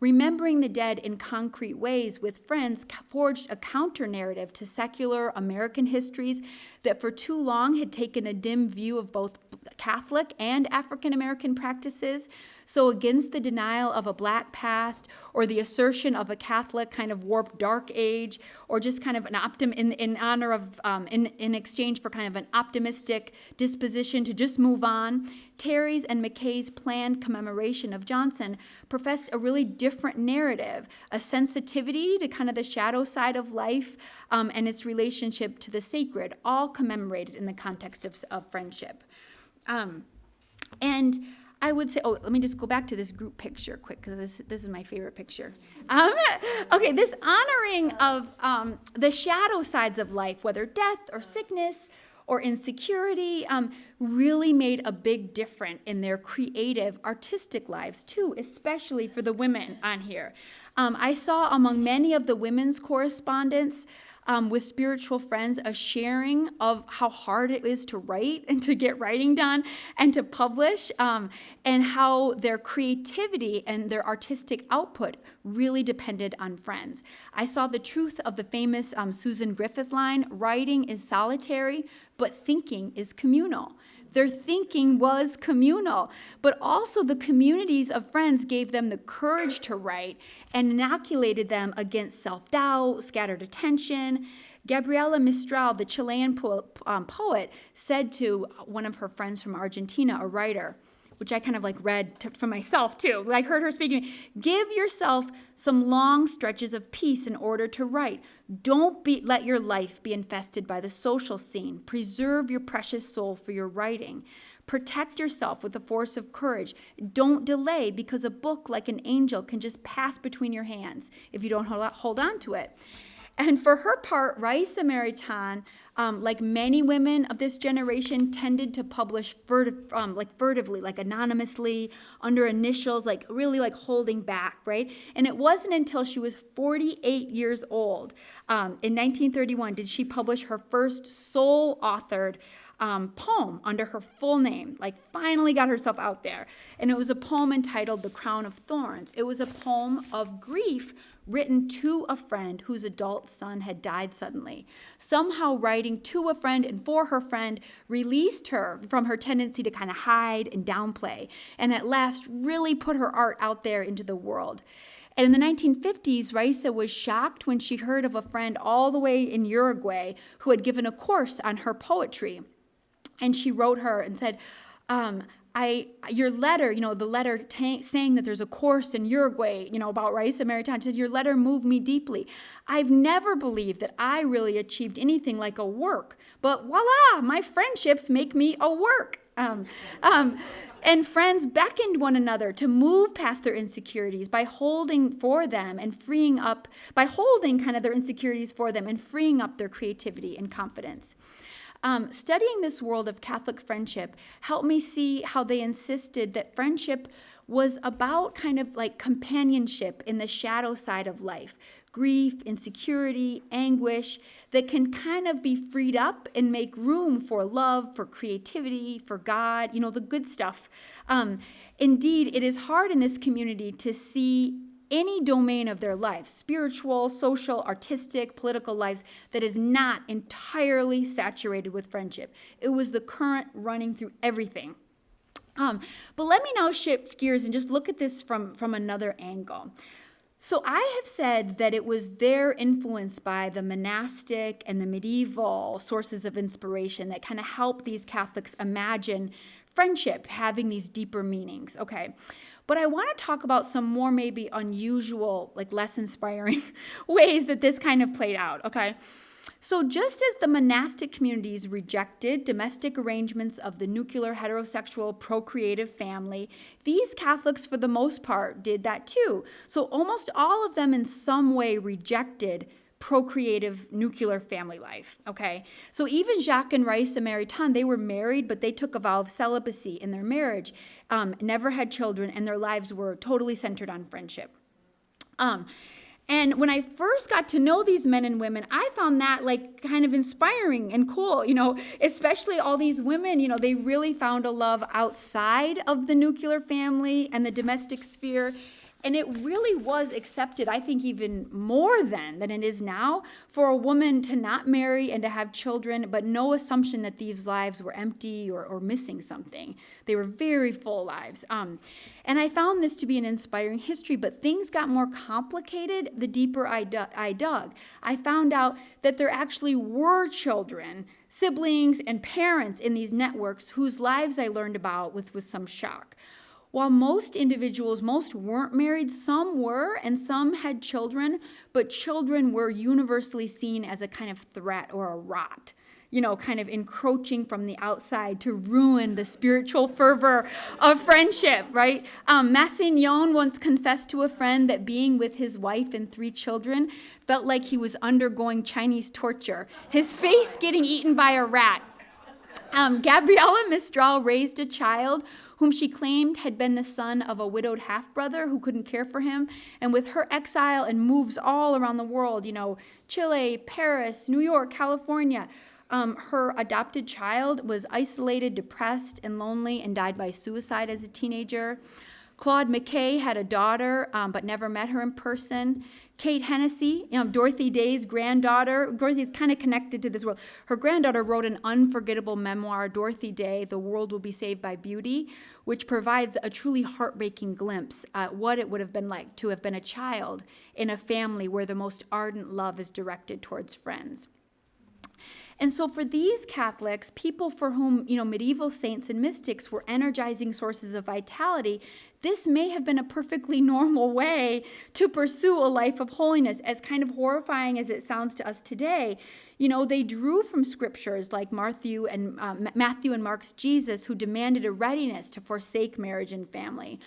Remembering the dead in concrete ways with friends forged a counter-narrative to secular American histories that for too long had taken a dim view of both Catholic and African American practices. So against the denial of a Black past or the assertion of a Catholic kind of warped dark age, or just kind of an in honor of in exchange for kind of an optimistic disposition to just move on, Terry's and McKay's planned commemoration of Johnson professed a really different narrative, a sensitivity to kind of the shadow side of life and its relationship to the sacred, all commemorated in the context of friendship. And I would say, let me just go back to this group picture quick, because this is my favorite picture. Okay, this honoring of the shadow sides of life, whether death or sickness or insecurity, really made a big difference in their creative, artistic lives too, especially for the women on here. I saw among many of the women's correspondence with spiritual friends a sharing of how hard it is to write and to get writing done and to publish, and how their creativity and their artistic output really depended on friends. I saw the truth of the famous Susan Griffith line, "Writing is solitary, but thinking is communal." Their thinking was communal, but also the communities of friends gave them the courage to write and inoculated them against self-doubt, scattered attention. Gabriela Mistral, the Chilean poet, said to one of her friends from Argentina, a writer, which I kind of read for myself too. I heard her speaking, "Give yourself some long stretches of peace in order to write. Don't let your life be infested by the social scene. Preserve your precious soul for your writing. Protect yourself with the force of courage. Don't delay, because a book like an angel can just pass between your hands if you don't hold on to it. And for her part, Raisa Maritain, like many women of this generation, tended to publish furtively, like anonymously, under initials, like really like holding back, right? And it wasn't until she was 48 years old, in 1931, did she publish her first sole-authored poem under her full name, like finally got herself out there. And it was a poem entitled The Crown of Thorns. It was a poem of grief written to a friend whose adult son had died suddenly. Somehow writing to a friend and for her friend released her from her tendency to kind of hide and downplay, and at last really put her art out there into the world. And in the 1950s, Raisa was shocked when she heard of a friend all the way in Uruguay who had given a course on her poetry. And she wrote her and said, your letter, the letter saying that there's a course in Uruguay, about Raisa Maritain, said, your letter moved me deeply. I've never believed that I really achieved anything like a work, but voila, my friendships make me a work. And friends beckoned one another to move past their insecurities by holding for them and freeing up, by holding kind of their insecurities for them and freeing up their creativity and confidence. Studying this world of Catholic friendship helped me see how they insisted that friendship was about kind of like companionship in the shadow side of life, grief, insecurity, anguish, that can kind of be freed up and make room for love, for creativity, for God, the good stuff. Indeed, it is hard in this community to see any domain of their life, spiritual, social, artistic, political lives, that is not entirely saturated with friendship. It was the current running through everything. But let me now shift gears and just look at this from another angle. So I have said that it was their influence by the monastic and the medieval sources of inspiration that kind of helped these Catholics imagine friendship having these deeper meanings, okay? But I want to talk about some more maybe unusual, like less inspiring ways that this kind of played out, okay? So just as the monastic communities rejected domestic arrangements of the nuclear heterosexual procreative family, these Catholics, for the most part, did that too. So almost all of them in some way rejected procreative nuclear family life, okay? So even Jacques and Raisa Maritain, they were married, but they took a vow of celibacy in their marriage, never had children, and their lives were totally centered on friendship. And when I first got to know these men and women, I found that like kind of inspiring and cool, especially all these women, they really found a love outside of the nuclear family and the domestic sphere. And it really was accepted, I think, even more then than it is now, for a woman to not marry and to have children, but no assumption that these lives were empty or missing something. They were very full lives. And I found this to be an inspiring history, but things got more complicated the deeper I dug. I found out that there actually were children, siblings, and parents in these networks whose lives I learned about with some shock. While most weren't married, some were, and some had children, but children were universally seen as a kind of threat or a rot, kind of encroaching from the outside to ruin the spiritual fervor of friendship, right? Massignon once confessed to a friend that being with his wife and 3 children felt like he was undergoing Chinese torture, his face getting eaten by a rat. Gabriela Mistral raised a child whom she claimed had been the son of a widowed half-brother who couldn't care for him. And with her exile and moves all around the world, Chile, Paris, New York, California, her adopted child was isolated, depressed, and lonely and died by suicide as a teenager. Claude McKay had a daughter, but never met her in person. Kate Hennessy, Dorothy Day's granddaughter, Dorothy's kind of connected to this world. Her granddaughter wrote an unforgettable memoir, Dorothy Day, The World Will Be Saved by Beauty, which provides a truly heartbreaking glimpse at what it would have been like to have been a child in a family where the most ardent love is directed towards friends. And so for these Catholics, people for whom, medieval saints and mystics were energizing sources of vitality, this may have been a perfectly normal way to pursue a life of holiness. As kind of horrifying as it sounds to us today, they drew from scriptures like Matthew and Mark's Jesus, who demanded a readiness to forsake marriage and family.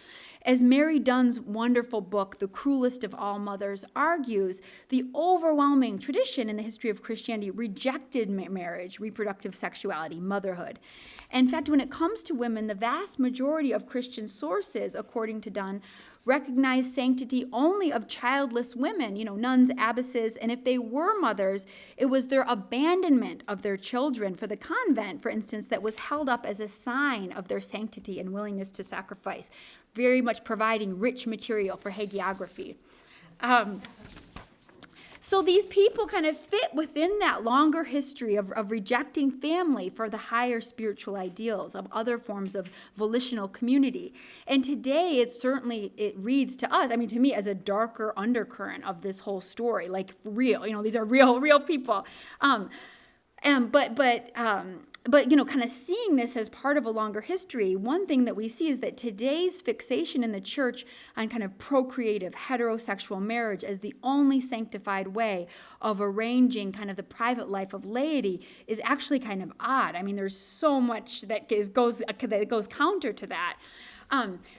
As Mary Dunn's wonderful book, The Cruelest of All Mothers, argues, the overwhelming tradition in the history of Christianity rejected marriage, reproductive sexuality, motherhood. In fact, when it comes to women, the vast majority of Christian sources, according to Dunn, recognize sanctity only of childless women, nuns, abbesses, and if they were mothers, it was their abandonment of their children for the convent, for instance, that was held up as a sign of their sanctity and willingness to sacrifice, very much providing rich material for hagiography. So these people kind of fit within that longer history of rejecting family for the higher spiritual ideals of other forms of volitional community. And today it reads to us, to me, as a darker undercurrent of this whole story, like real, these are real people. But kind of seeing this as part of a longer history, one thing that we see is that today's fixation in the church on kind of procreative heterosexual marriage as the only sanctified way of arranging kind of the private life of laity is actually kind of odd. There's so much that goes counter to that.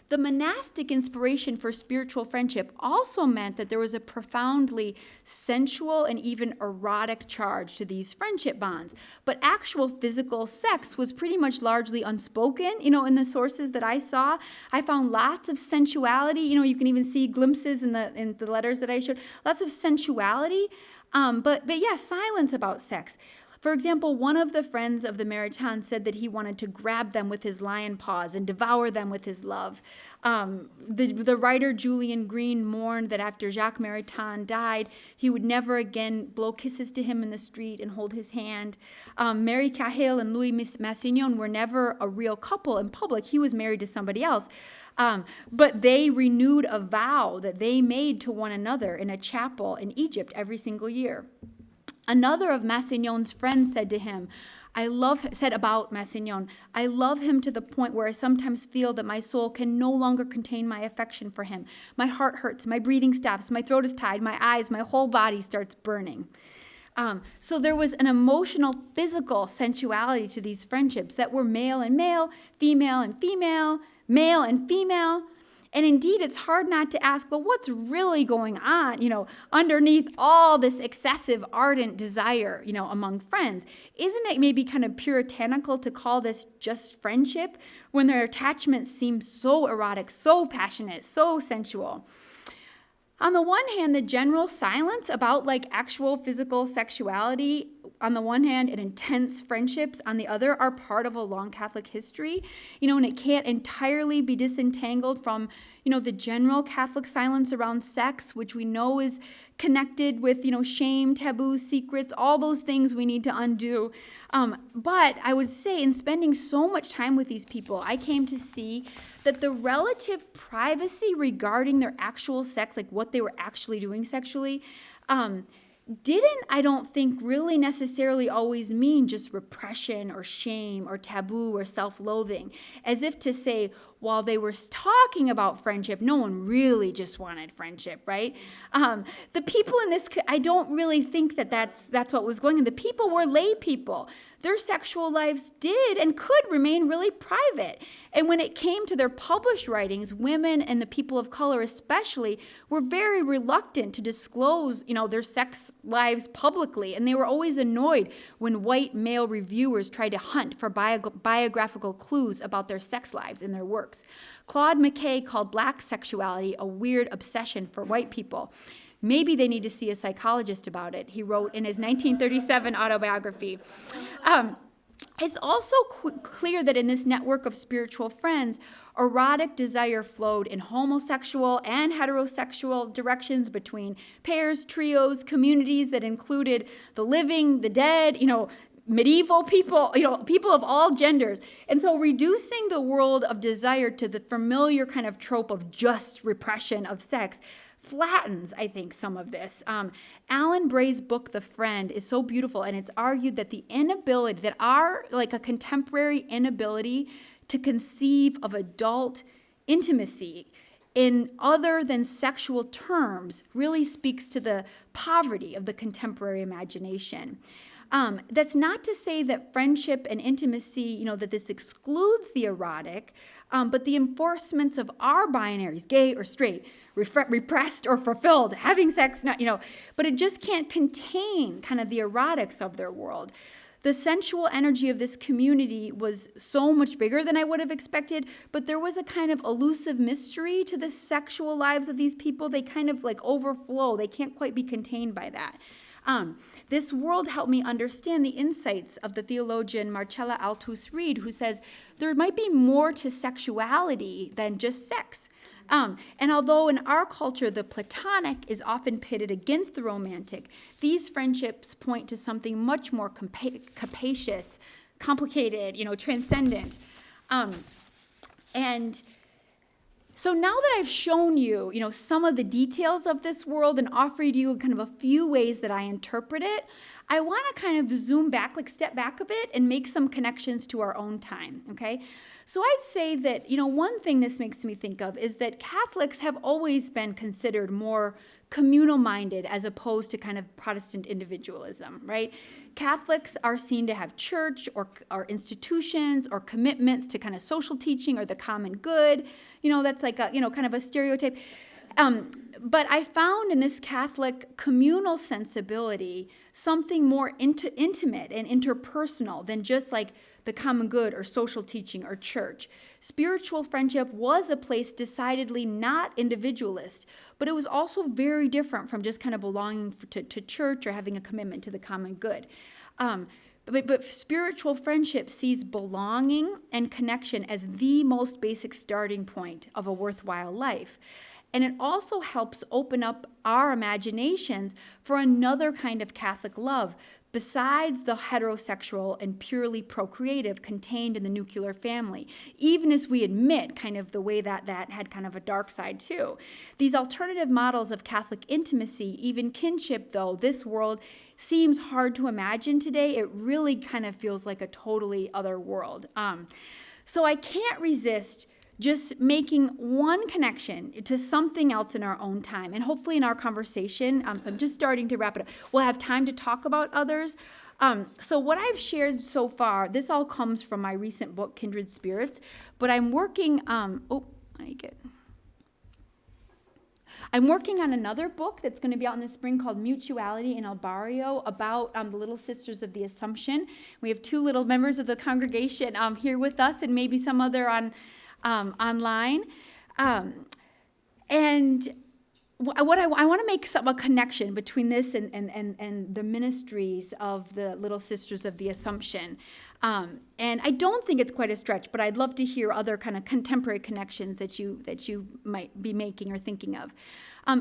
The monastic inspiration for spiritual friendship also meant that there was a profoundly sensual and even erotic charge to these friendship bonds. But actual physical sex was pretty much largely unspoken, in the sources that I saw. I found lots of sensuality. You can even see glimpses in the letters that I showed. Lots of sensuality, but silence about sex. For example, one of the friends of the Maritans said that he wanted to grab them with his lion paws and devour them with his love. The writer Julian Green mourned that after Jacques Maritain died, he would never again blow kisses to him in the street and hold his hand. Mary Cahill and Louis Massignon were never a real couple in public. He was married to somebody else. But they renewed a vow that they made to one another in a chapel in Egypt every single year. Another of Massignon's friends said about Massignon, I love him to the point where I sometimes feel that my soul can no longer contain my affection for him. My heart hurts, my breathing stops, my throat is tied, my eyes, my whole body starts burning. So there was an emotional, physical sensuality to these friendships that were male and male, female and female, male and female. And indeed, it's hard not to ask, well, what's really going on, underneath all this excessive, ardent desire, among friends? Isn't it maybe kind of puritanical to call this just friendship when their attachments seem so erotic, so passionate, so sensual? On the one hand, the general silence about actual physical sexuality, on the one hand, and intense friendships on the other, are part of a long Catholic history, and it can't entirely be disentangled from, the general Catholic silence around sex, which we know is connected with, shame, taboos, secrets, all those things we need to undo. But I would say in spending so much time with these people, I came to see that the relative privacy regarding their actual sex, like what they were actually doing sexually, didn't, I don't think, really necessarily always mean just repression or shame or taboo or self-loathing. As if to say, while they were talking about friendship, no one really just wanted friendship, right? The people in this, I don't really think that that's what was going on. The people were lay people. Their sexual lives did and could remain really private. And when it came to their published writings, women and the people of color especially were very reluctant to disclose, their sex lives publicly. And they were always annoyed when white male reviewers tried to hunt for biographical clues about their sex lives in their works. Claude McKay called black sexuality a weird obsession for white people. Maybe they need to see a psychologist about it, he wrote in his 1937 autobiography. It's also clear that in this network of spiritual friends, erotic desire flowed in homosexual and heterosexual directions between pairs, trios, communities that included the living, the dead, medieval people, people of all genders. And so reducing the world of desire to the familiar kind of trope of just repression of sex flattens, I think, some of this. Alan Bray's book, The Friend, is so beautiful, and it's argued that the inability, that our, like a contemporary inability to conceive of adult intimacy in other than sexual terms really speaks to the poverty of the contemporary imagination. That's not to say that friendship and intimacy, that this excludes the erotic, but the enforcements of our binaries, gay or straight, repressed or fulfilled, having sex, but it just can't contain kind of the erotics of their world. The sensual energy of this community was so much bigger than I would have expected, but there was a kind of elusive mystery to the sexual lives of these people. They kind of like overflow. They can't quite be contained by that. This world helped me understand the insights of the theologian Marcella Althus Reed, who says there might be more to sexuality than just sex. And although in our culture the platonic is often pitted against the romantic, these friendships point to something much more capacious, complicated, transcendent. And so now that I've shown you, some of the details of this world and offered you kind of a few ways that I interpret it, I want to kind of zoom back, like step back a bit and make some connections to our own time, okay? So I'd say that, one thing this makes me think of is that Catholics have always been considered more communal-minded as opposed to kind of Protestant individualism, right? Catholics are seen to have church or institutions or commitments to kind of social teaching or the common good. That's like a, kind of a stereotype. But I found in this Catholic communal sensibility something more intimate and interpersonal than just like the common good or social teaching or church. Spiritual friendship was a place decidedly not individualist, but it was also very different from just kind of belonging to church or having a commitment to the common good. But spiritual friendship sees belonging and connection as the most basic starting point of a worthwhile life. And it also helps open up our imaginations for another kind of Catholic love besides the heterosexual and purely procreative contained in the nuclear family, even as we admit kind of the way that had kind of a dark side too. These alternative models of Catholic intimacy, even kinship, though, this world seems hard to imagine today. It really kind of feels like a totally other world. So I can't resist just making one connection to something else in our own time, and hopefully in our conversation, so I'm just starting to wrap it up. We'll have time to talk about others. So what I've shared so far, this all comes from my recent book, Kindred Spirits, but I'm working, I'm working on another book that's going to be out in the spring called Mutuality in El Barrio about the Little Sisters of the Assumption. We have 2 little members of the congregation here with us, and maybe some other online. And what I want to make a connection between this and the ministries of the Little Sisters of the Assumption. And I don't think it's quite a stretch, but I'd love to hear other kind of contemporary connections that you might be making or thinking of.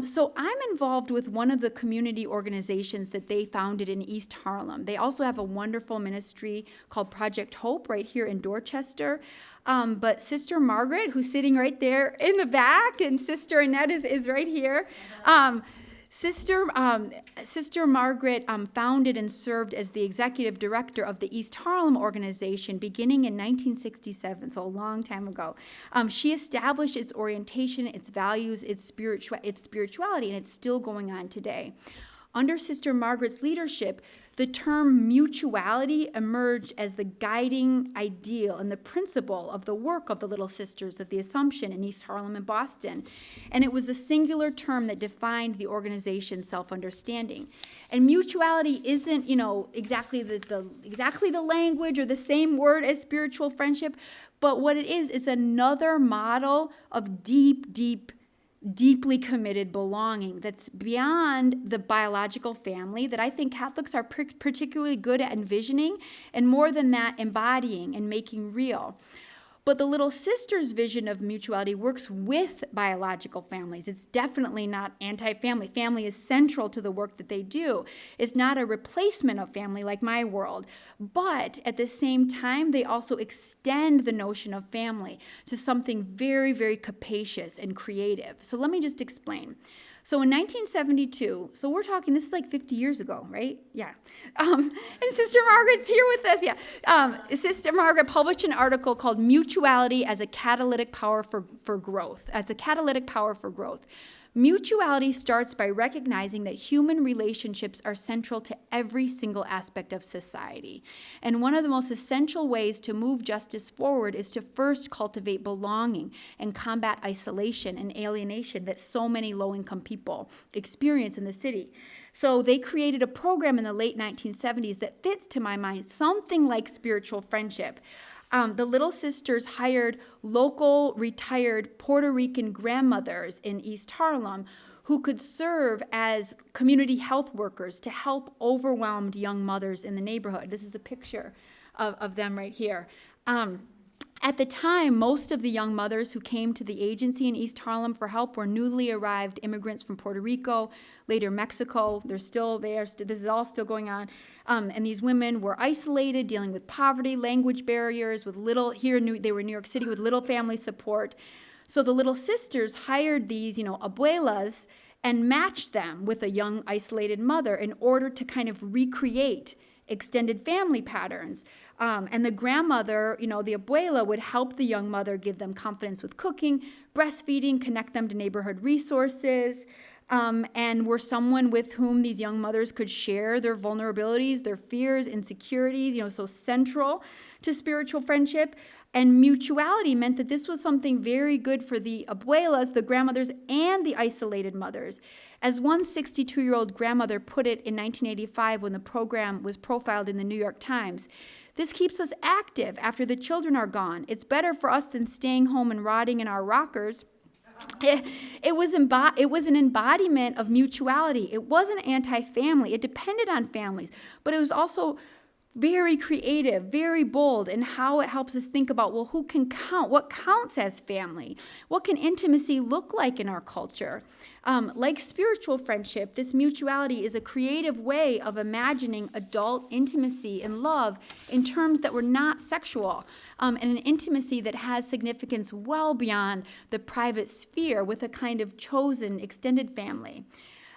So I'm involved with one of the community organizations that they founded in East Harlem. They also have a wonderful ministry called Project Hope right here in Dorchester. But Sister Margaret, who's sitting right there in the back, and Sister Annette is right here. Sister Margaret founded and served as the executive director of the East Harlem organization beginning in 1967, so a long time ago. She established its orientation, its values, its spirituality, and it's still going on today. Under Sister Margaret's leadership, the term mutuality emerged as the guiding ideal and the principle of the work of the Little Sisters of the Assumption in East Harlem and Boston. And it was the singular term that defined the organization's self-understanding. And mutuality isn't, exactly the language or the same word as spiritual friendship, but what it is another model of deeply committed belonging that's beyond the biological family that I think Catholics are particularly good at envisioning, and more than that, embodying and making real. But the Little Sisters' vision of mutuality works with biological families. It's definitely not anti-family. Family is central to the work that they do. It's not a replacement of family like my world. But at the same time, they also extend the notion of family to something very, very capacious and creative. So let me just explain. So in 1972, so we're talking, this is like 50 years ago, right? Yeah. And Sister Margaret's here with us, yeah. Sister Margaret published an article called Mutuality as a Catalytic Power for Growth. As a catalytic power for growth. Mutuality starts by recognizing that human relationships are central to every single aspect of society. And one of the most essential ways to move justice forward is to first cultivate belonging and combat isolation and alienation that so many low-income people experience in the city. So they created a program in the late 1970s that fits, to my mind, something like spiritual friendship. The Little Sisters hired local retired Puerto Rican grandmothers in East Harlem who could serve as community health workers to help overwhelmed young mothers in the neighborhood. This is a picture of them right here. At the time, most of the young mothers who came to the agency in East Harlem for help were newly arrived immigrants from Puerto Rico, later Mexico. They're still there. This is all still going on. And these women were isolated, dealing with poverty, language barriers, with little, they were in New York City with little family support. So the Little Sisters hired these, abuelas and matched them with a young isolated mother in order to kind of recreate extended family patterns. And the grandmother, the abuela, would help the young mother, give them confidence with cooking, breastfeeding, connect them to neighborhood resources, and were someone with whom these young mothers could share their vulnerabilities, their fears, insecurities, so central to spiritual friendship. And mutuality meant that this was something very good for the abuelas, the grandmothers, and the isolated mothers. As one 62-year-old grandmother put it in 1985 when the program was profiled in the New York Times, "This keeps us active after the children are gone. It's better for us than staying home and rotting in our rockers." It was an embodiment of mutuality. It wasn't anti-family. It depended on families, but it was also very creative, very bold in how it helps us think about, well, who can count? What counts as family? What can intimacy look like in our culture? Like spiritual friendship, this mutuality is a creative way of imagining adult intimacy and love in terms that were not sexual, and an intimacy that has significance well beyond the private sphere with a kind of chosen extended family.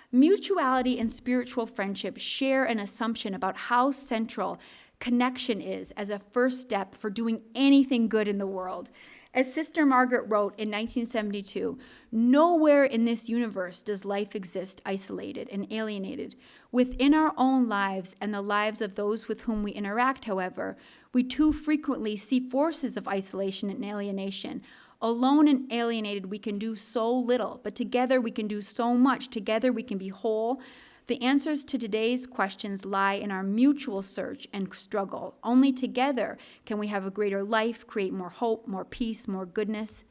Mutuality and spiritual friendship share an assumption about how central connection is as a first step for doing anything good in the world. As Sister Margaret wrote in 1972, "Nowhere in this universe does life exist isolated and alienated. Within our own lives and the lives of those with whom we interact, however, we too frequently see forces of isolation and alienation. Alone and alienated, we can do so little, but together we can do so much. Together we can be whole. The answers to today's questions lie in our mutual search and struggle. Only together can we have a greater life, create more hope, more peace, more goodness."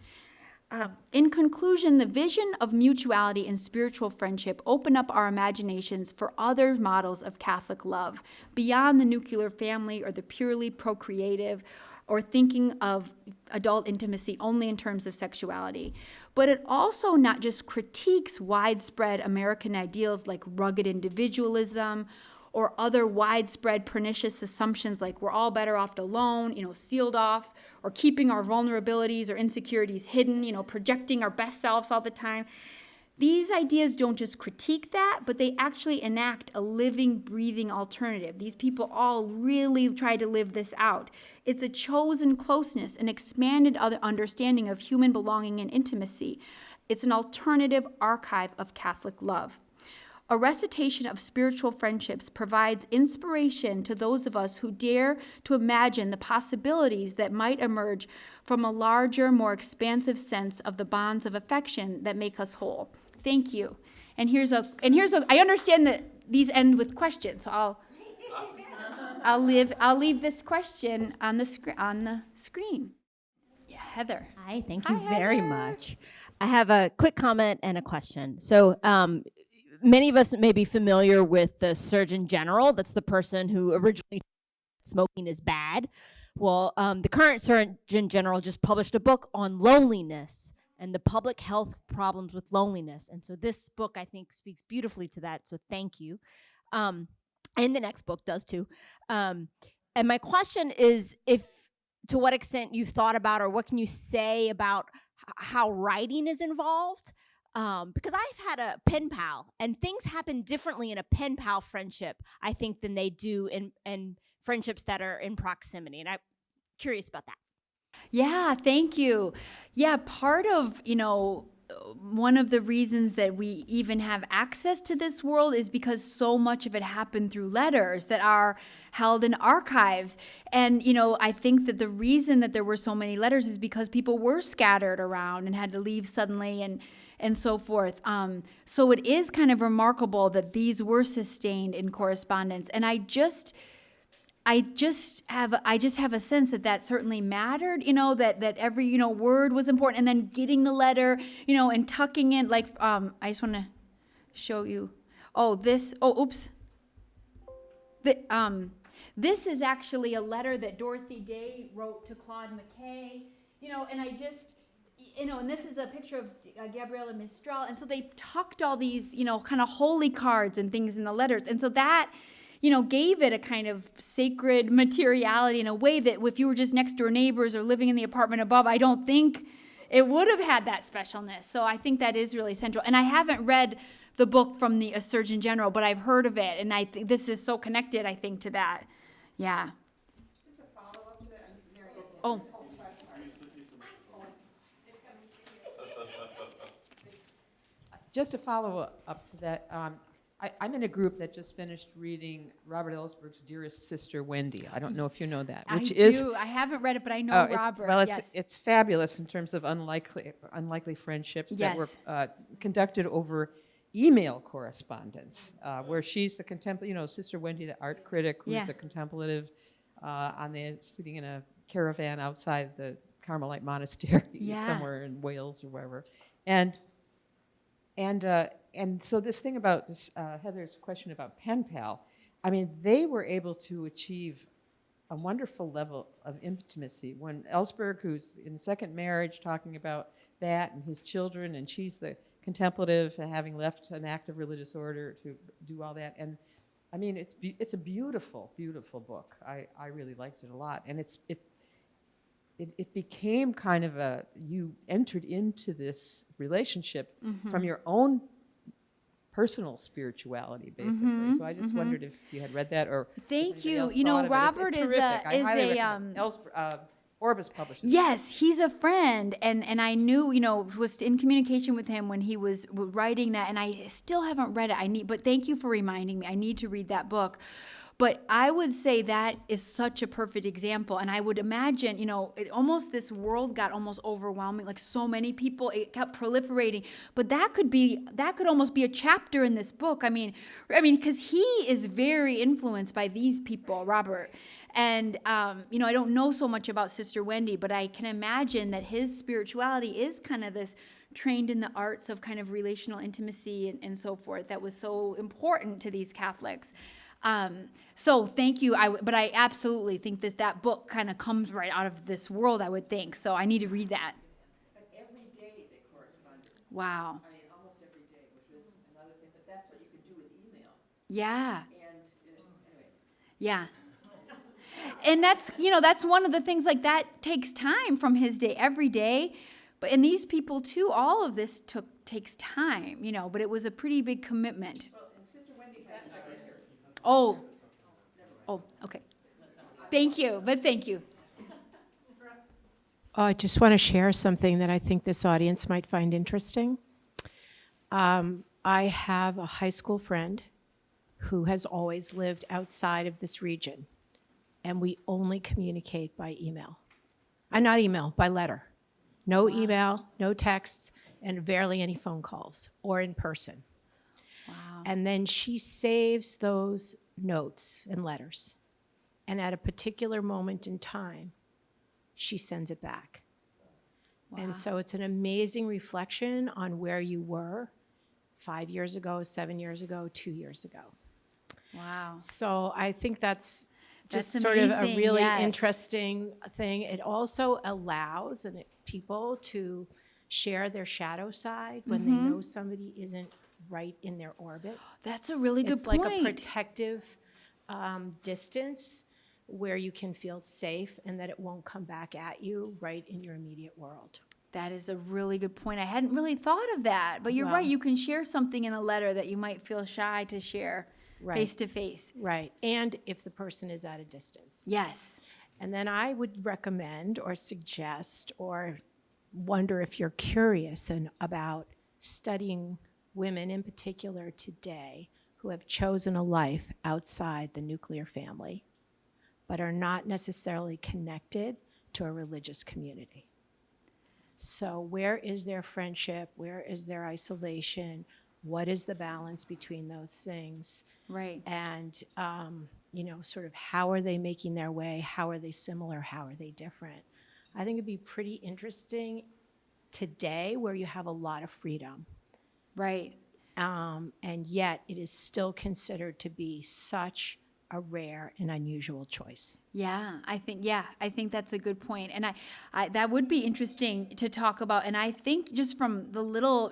In conclusion, the vision of mutuality and spiritual friendship open up our imaginations for other models of Catholic love, beyond the nuclear family or the purely procreative, or thinking of adult intimacy only in terms of sexuality. But it also not just critiques widespread American ideals like rugged individualism or other widespread pernicious assumptions like we're all better off alone, sealed off, or keeping our vulnerabilities or insecurities hidden, projecting our best selves all the time. These ideas don't just critique that, but they actually enact a living, breathing alternative. These people all really try to live this out. It's a chosen closeness, an expanded other understanding of human belonging and intimacy. It's an alternative archive of Catholic love. A recitation of spiritual friendships provides inspiration to those of us who dare to imagine the possibilities that might emerge from a larger, more expansive sense of the bonds of affection that make us whole. Thank you. And I understand that these end with questions, so I'll leave this question on the screen. Yeah, Heather. Hi, thank you very much. I have a quick comment and a question. So many of us may be familiar with the Surgeon General. That's the person who originally said smoking is bad. Well, the current Surgeon General just published a book on loneliness and the public health problems with loneliness. And so this book, I think, speaks beautifully to that. So thank you. And the next book does too. And my question is, to what extent you've thought about, or what can you say about how writing is involved because I've had a pen pal, and things happen differently in a pen pal friendship, I think, than they do in friendships that are in proximity. And I'm curious about that. Yeah, thank you. Yeah, part of, one of the reasons that we even have access to this world is because so much of it happened through letters that are held in archives. And, I think that the reason that there were so many letters is because people were scattered around and had to leave suddenly and so forth. So it is kind of remarkable that these were sustained in correspondence. And I just have a sense that certainly mattered, that every, word was important, and then getting the letter, and tucking in, like, I just want to show you, oops. This is actually a letter that Dorothy Day wrote to Claude McKay, and I just, and this is a picture of Gabriela Mistral, and so they tucked all these, kind of holy cards and things in the letters, and so that, gave it a kind of sacred materiality in a way that if you were just next door neighbors or living in the apartment above, I don't think it would have had that specialness. So I think that is really central. And I haven't read the book from the Surgeon General, but I've heard of it, and I think this is so connected, I think, to that. Yeah. Just a follow-up to that, Mary. Oh. Just a follow-up to that, I'm in a group that just finished reading Robert Ellsberg's Dearest Sister Wendy. I don't know if you know that, which is. I haven't read it, but I know Robert. It's fabulous in terms of unlikely friendships that were conducted over email correspondence, where she's the Sister Wendy, the art critic, who's the contemplative, sitting in a caravan outside the Carmelite monastery somewhere in Wales or wherever, and so this thing about this, Heather's question about pen pal, I mean, they were able to achieve a wonderful level of intimacy. When Ellsberg, who's in second marriage, talking about that and his children, and she's the contemplative, having left an active religious order to do all that. And I mean, it's a beautiful, beautiful book. I really liked it a lot. And it became kind of you entered into this relationship from your own personal spirituality, basically. So I just wondered if you had read that, or thank you. Robert is Orbis published it. Yes, he's a friend, and I knew, was in communication with him when he was writing that, and I still haven't read it. But thank you for reminding me. I need to read that book. But I would say that is such a perfect example. And I would imagine, this world got almost overwhelming, like so many people, it kept proliferating. But that could almost be a chapter in this book. I mean, because he is very influenced by these people, Robert. And, I don't know so much about Sister Wendy, but I can imagine that his spirituality is kind of this trained in the arts of kind of relational intimacy and so forth that was so important to these Catholics. So thank you. But I absolutely think that book kind of comes right out of this world, I would think. So I need to read that. But every day they corresponded. Wow. I mean, almost every day, which was another thing. But that's what you could do with email. Yeah. And anyway. Yeah. And that's one of the things, like, that takes time from his day, every day. And these people too, all of this takes time, but it was a pretty big commitment. Well, and Sister Wendy has a secretary. Oh, okay. Thank you. I just want to share something that I think this audience might find interesting. I have a high school friend who has always lived outside of this region, and we only communicate by email. Not email, by letter. No email, no texts, and barely any phone calls or in person. Wow. And then she saves those notes and letters. And at a particular moment in time, she sends it back. Wow. And so it's an amazing reflection on where you were 5 years ago, 7 years ago, 2 years ago. Wow. So I think that's just That's sort of a amazing, really yes. interesting thing. It also allows people to share their shadow side when they know somebody isn't right in their orbit. That's a really good It's point. like a protective distance where you can feel safe and that it won't come back at you right in your immediate world. That is a really good point. I hadn't really thought of that, but you're Well- right. You can share something in a letter that you might feel shy to share Right. face to face. Right. And if the person is at a distance. Yes. And then I would recommend or suggest or wonder if you're curious about studying women in particular today who have chosen a life outside the nuclear family, but are not necessarily connected to a religious community. So where is their friendship? Where is their isolation? What is the balance between those things? Right. And, sort of how are they making their way? How are they similar? How are they different? I think it'd be pretty interesting today where you have a lot of freedom. Right. And yet it is still considered to be such a rare and unusual choice. Yeah, I think that's a good point. And I that would be interesting to talk about. And I think just from the little,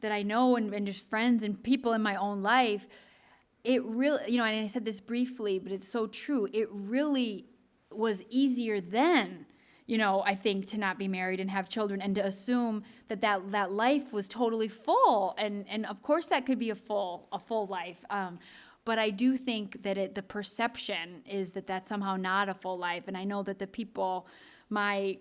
that I know and just friends and people in my own life, it really, and I said this briefly, but it's so true. It really was easier then, I think, to not be married and have children and to assume that life was totally full. And of course that could be a full life. But I do think that the perception is that that's somehow not a full life. And I know that the people, my,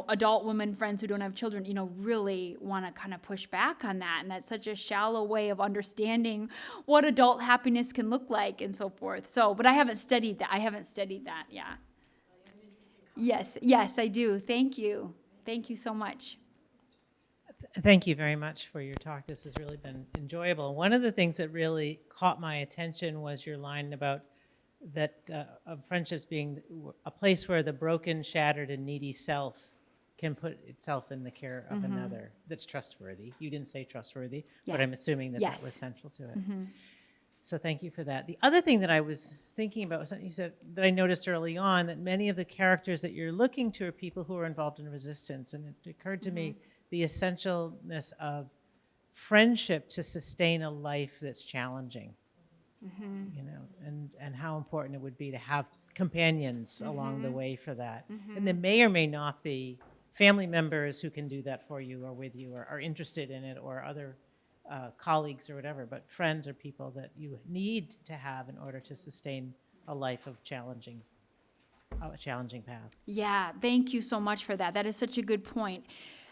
adult women friends who don't have children, really want to kind of push back on that. And that's such a shallow way of understanding what adult happiness can look like and so forth. So, but I haven't studied that. Yeah. Yes, I do. Thank you. Thank you so much. Thank you very much for your talk. This has really been enjoyable. One of the things that really caught my attention was your line about that of friendships being a place where the broken, shattered, and needy self can put itself in the care of another that's trustworthy. You didn't say trustworthy, but I'm assuming that that was central to it. So thank you for that. The other thing that I was thinking about was something you said that I noticed early on, that many of the characters that you're looking to are people who are involved in resistance. And it occurred to me the essentialness of friendship to sustain a life that's challenging, and how important it would be to have companions along the way for that. And there may or may not be family members who can do that for you or with you or are interested in it, or other colleagues or whatever, but friends or people that you need to have in order to sustain a life of a challenging path. Yeah, thank you so much for that. That is such a good point.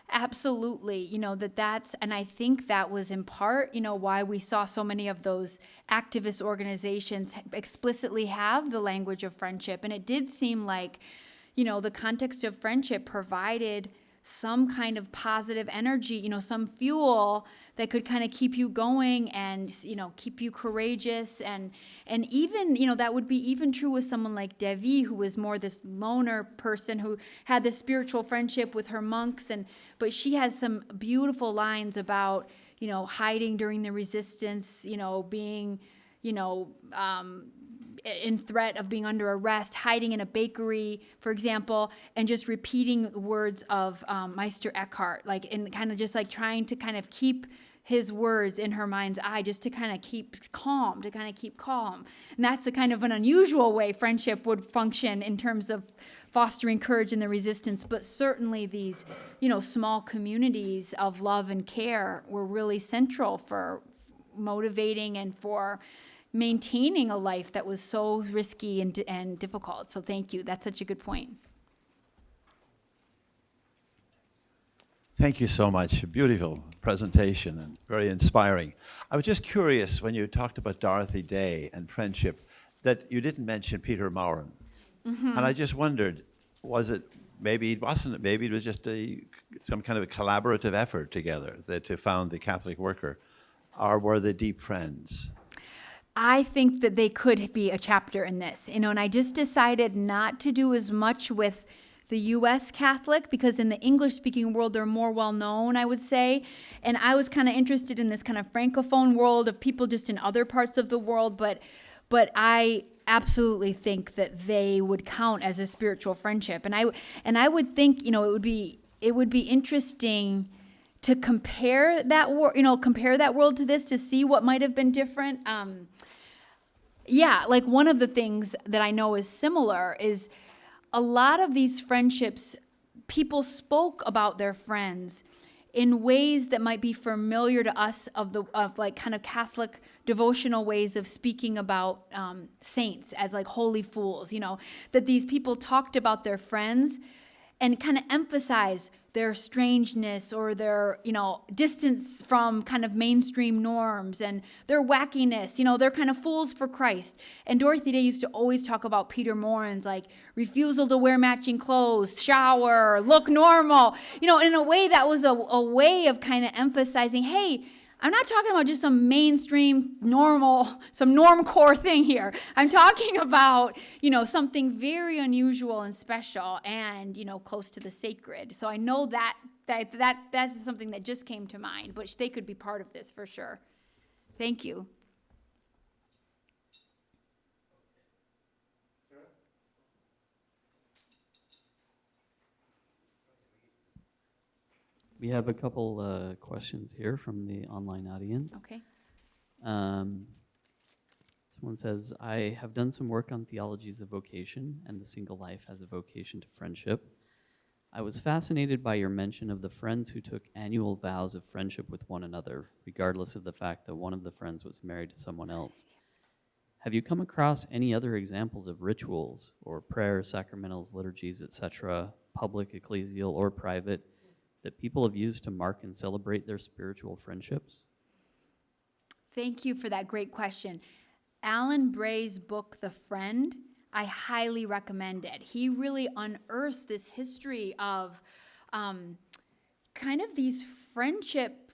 Absolutely, that's, and I think that was in part, why we saw so many of those activist organizations explicitly have the language of friendship. And it did seem like, the context of friendship provided some kind of positive energy, some fuel that could kind of keep you going and, keep you courageous. And even, that would be even true with someone like Devi, who was more this loner person who had this spiritual friendship with her monks. But she has some beautiful lines about, hiding during the resistance, being, in threat of being under arrest, hiding in a bakery, for example, and just repeating words of Meister Eckhart, and kind of just trying to kind of keep his words in her mind's eye, just to kind of keep calm. And that's the kind of an unusual way friendship would function in terms of fostering courage in the resistance. But certainly these, small communities of love and care were really central for motivating and for maintaining a life that was so risky and difficult. So thank you. That's such a good point. Thank you so much. Beautiful presentation and very inspiring. I was just curious when you talked about Dorothy Day and friendship that you didn't mention Peter Maurin. And I just wondered, maybe it was just some kind of a collaborative effort together to found the Catholic Worker, or were they deep friends? I think that they could be a chapter in this, and I just decided not to do as much with the U.S. Catholic, because in the English-speaking world, they're more well-known, I would say. And I was kind of interested in this kind of Francophone world of people just in other parts of the world, but I absolutely think that they would count as a spiritual friendship. And I would think, it would be interesting to compare that world to this, to see what might have been different. One of the things that I know is similar is a lot of these friendships people spoke about their friends in ways that might be familiar to us of like kind of Catholic devotional ways of speaking about saints as like holy fools, that these people talked about their friends and kind of emphasized their strangeness or their, distance from kind of mainstream norms and their wackiness, they're kind of fools for Christ. And Dorothy Day used to always talk about Peter Morin's like refusal to wear matching clothes, shower, look normal, in a way that was a way of kind of emphasizing, hey, I'm not talking about just some mainstream normal, some normcore thing here. I'm talking about, something very unusual and special and, close to the sacred. So I know that's something that just came to mind, but they could be part of this for sure. Thank you. We have a couple questions here from the online audience. Okay. Someone says, I have done some work on theologies of vocation and the single life as a vocation to friendship. I was fascinated by your mention of the friends who took annual vows of friendship with one another, regardless of the fact that one of the friends was married to someone else. Have you come across any other examples of rituals or prayers, sacramentals, liturgies, etc., public, ecclesial, or private, that people have used to mark and celebrate their spiritual friendships? Thank you for that great question. Alan Bray's book, The Friend, I highly recommend it. He really unearths this history of kind of these friendship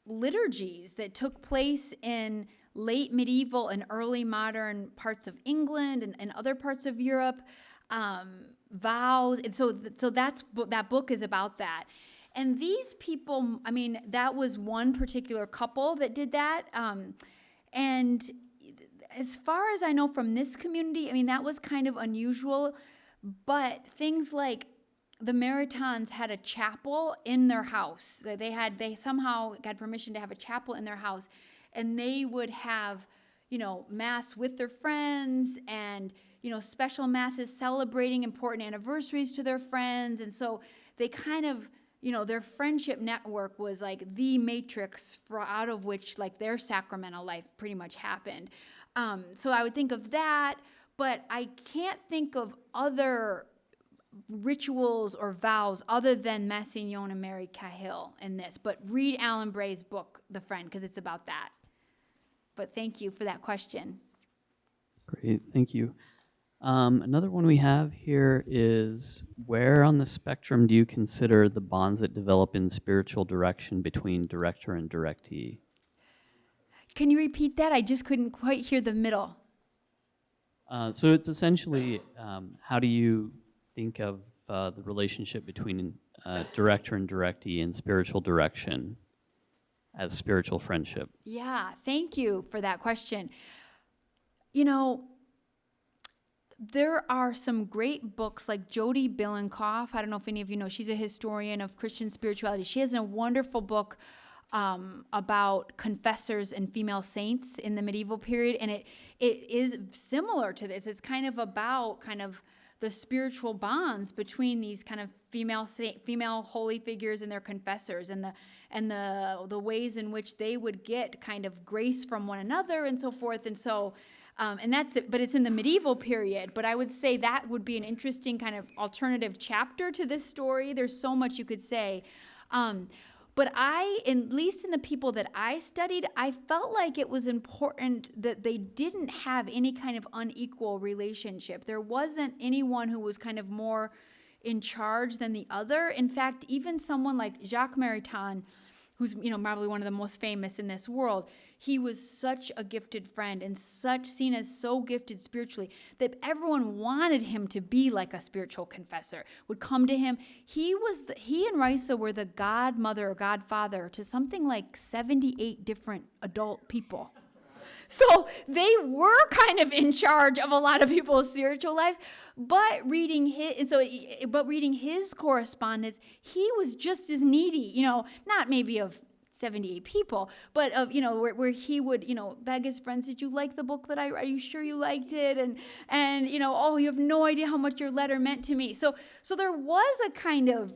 liturgies that took place in late medieval and early modern parts of England and other parts of Europe, vows. And so that book is about that. And these people, that was one particular couple that did that. And as far as I know from this community, that was kind of unusual. But things like the Maritons had a chapel in their house. They somehow got permission to have a chapel in their house. And they would have, mass with their friends and, special masses celebrating important anniversaries to their friends. And so they kind of, their friendship network was like the matrix out of which like their sacramental life pretty much happened. So I would think of that, but I can't think of other rituals or vows other than Massignon and Mary Cahill in this. But read Alan Bray's book, The Friend, because it's about that. But thank you for that question. Great, thank you. Another one we have here is, where on the spectrum do you consider the bonds that develop in spiritual direction between director and directee? Can you repeat that? I just couldn't quite hear the middle. So it's essentially, how do you think of the relationship between director and directee in spiritual direction as spiritual friendship? Yeah, thank you for that question. There are some great books like Jody Billenkoff. I don't know if any of you know, she's a historian of Christian spirituality. She has a wonderful book about confessors and female saints in the medieval period, and it is similar to this. It's kind of about the spiritual bonds between these kind of female holy figures and their confessors, and the ways in which they would get kind of grace from one another and so forth. And so and that's it, but it's in the medieval period. But I would say that would be an interesting kind of alternative chapter to this story. There's so much you could say. But at least in the people that I studied, I felt like it was important that they didn't have any kind of unequal relationship. There wasn't anyone who was kind of more in charge than the other. In fact, even someone like Jacques Maritain, who's probably one of the most famous in this world, he was such a gifted friend and seen as so gifted spiritually that everyone wanted him to be like a spiritual confessor, would come to him. He and Raisa were the godmother or godfather to something like 78 different adult people. So they were kind of in charge of a lot of people's spiritual lives, but reading his correspondence, he was just as needy, not maybe of 78 people, but of, where he would, beg his friends, did you like the book that I read? Are you sure you liked it? And oh, you have no idea how much your letter meant to me. So there was a kind of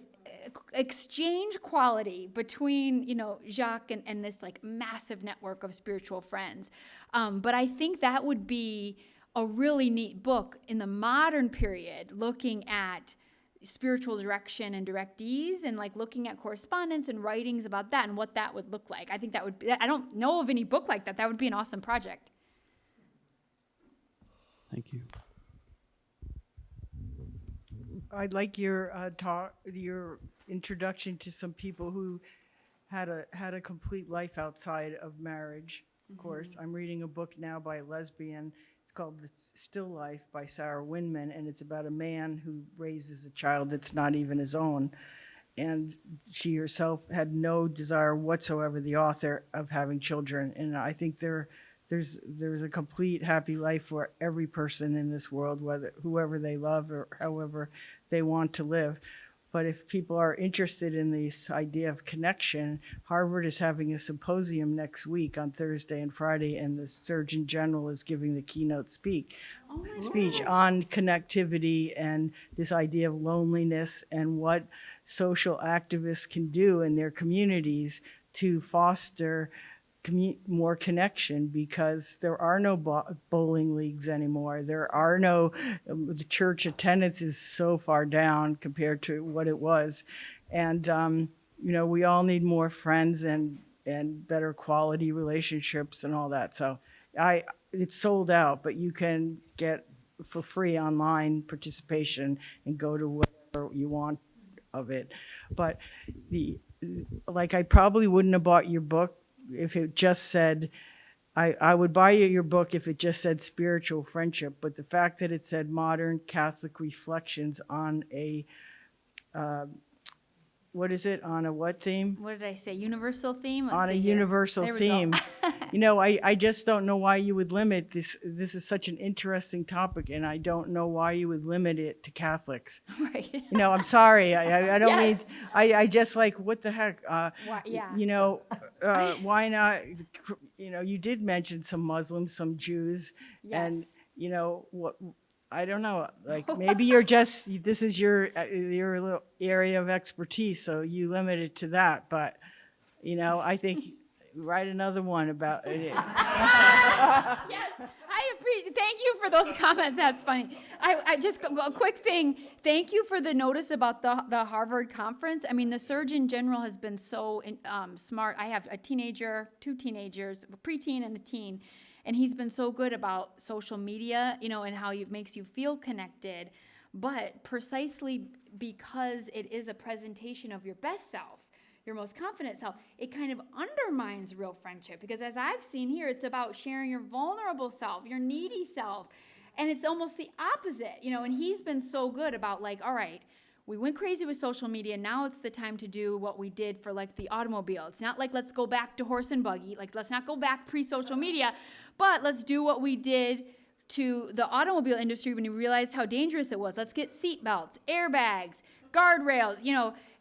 exchange quality between, Jacques and this like massive network of spiritual friends. But I think that would be a really neat book in the modern period, looking at spiritual direction and directees and like looking at correspondence and writings about that and what that would look like. I think that would be, I don't know of any book like that. That would be an awesome project. Thank you. I'd like your your introduction to some people who had a complete life outside of marriage. Of course, I'm reading a book now by a lesbian. It's called The Still Life by Sarah Winman, and it's about a man who raises a child that's not even his own. And she herself had no desire whatsoever, the author, of having children. And I think there's a complete happy life for every person in this world, whoever they love or however they want to live. But if people are interested in this idea of connection, Harvard is having a symposium next week on Thursday and Friday, and the Surgeon General is giving the keynote speech on connectivity and this idea of loneliness and what social activists can do in their communities to foster more connection, because there are no bowling leagues anymore. There are no, the church attendance is so far down compared to what it was. And, we all need more friends and better quality relationships and all that. So it's sold out, but you can get for free online participation and go to whatever you want of it. But I probably wouldn't have bought your book if it just said, I would buy your book if it just said spiritual friendship, but the fact that it said modern Catholic reflections on a, what is it, on a what theme? What did I say? Universal theme? On a universal theme. I just don't know why you would limit this. This is such an interesting topic, and I don't know why you would limit it to Catholics. Right. I'm sorry. I don't Yes. mean, I just like, what the heck? Yeah. Why not? You did mention some Muslims, some Jews, Yes. and, what, I don't know, like maybe you're just, this is your little area of expertise, so you limit it to that. But, I think write another one about it. Yes, I appreciate. Thank you for those comments. That's funny. I just a quick thing. Thank you for the notice about the Harvard conference. I mean, the Surgeon General has been so smart. I have two teenagers, a preteen and a teen, and he's been so good about social media, and how it makes you feel connected. But precisely because it is a presentation of your best self, your most confident self, it kind of undermines real friendship, because as I've seen here, it's about sharing your vulnerable self, your needy self, and it's almost the opposite, and he's been so good about like, all right, we went crazy with social media, now it's the time to do what we did for like the automobile. It's not like let's go back to horse and buggy, like let's not go back pre-social media, but let's do what we did to the automobile industry when we realized how dangerous it was. Let's get seat belts, airbags, guardrails,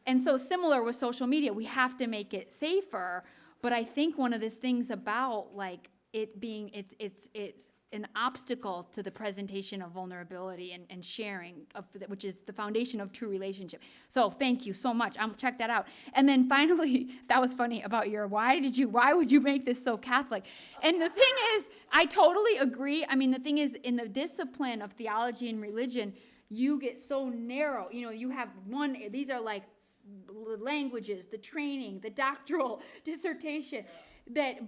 And so similar with social media, we have to make it safer. But I think one of these things about like it being, it's an obstacle to the presentation of vulnerability and sharing, which is the foundation of true relationship. So thank you so much. I'll check that out. And then finally, that was funny about your, why would you make this so Catholic? And the thing is, I totally agree. I mean, the thing is, in the discipline of theology and religion, you get so narrow. You have these are like languages, the training, the doctoral dissertation.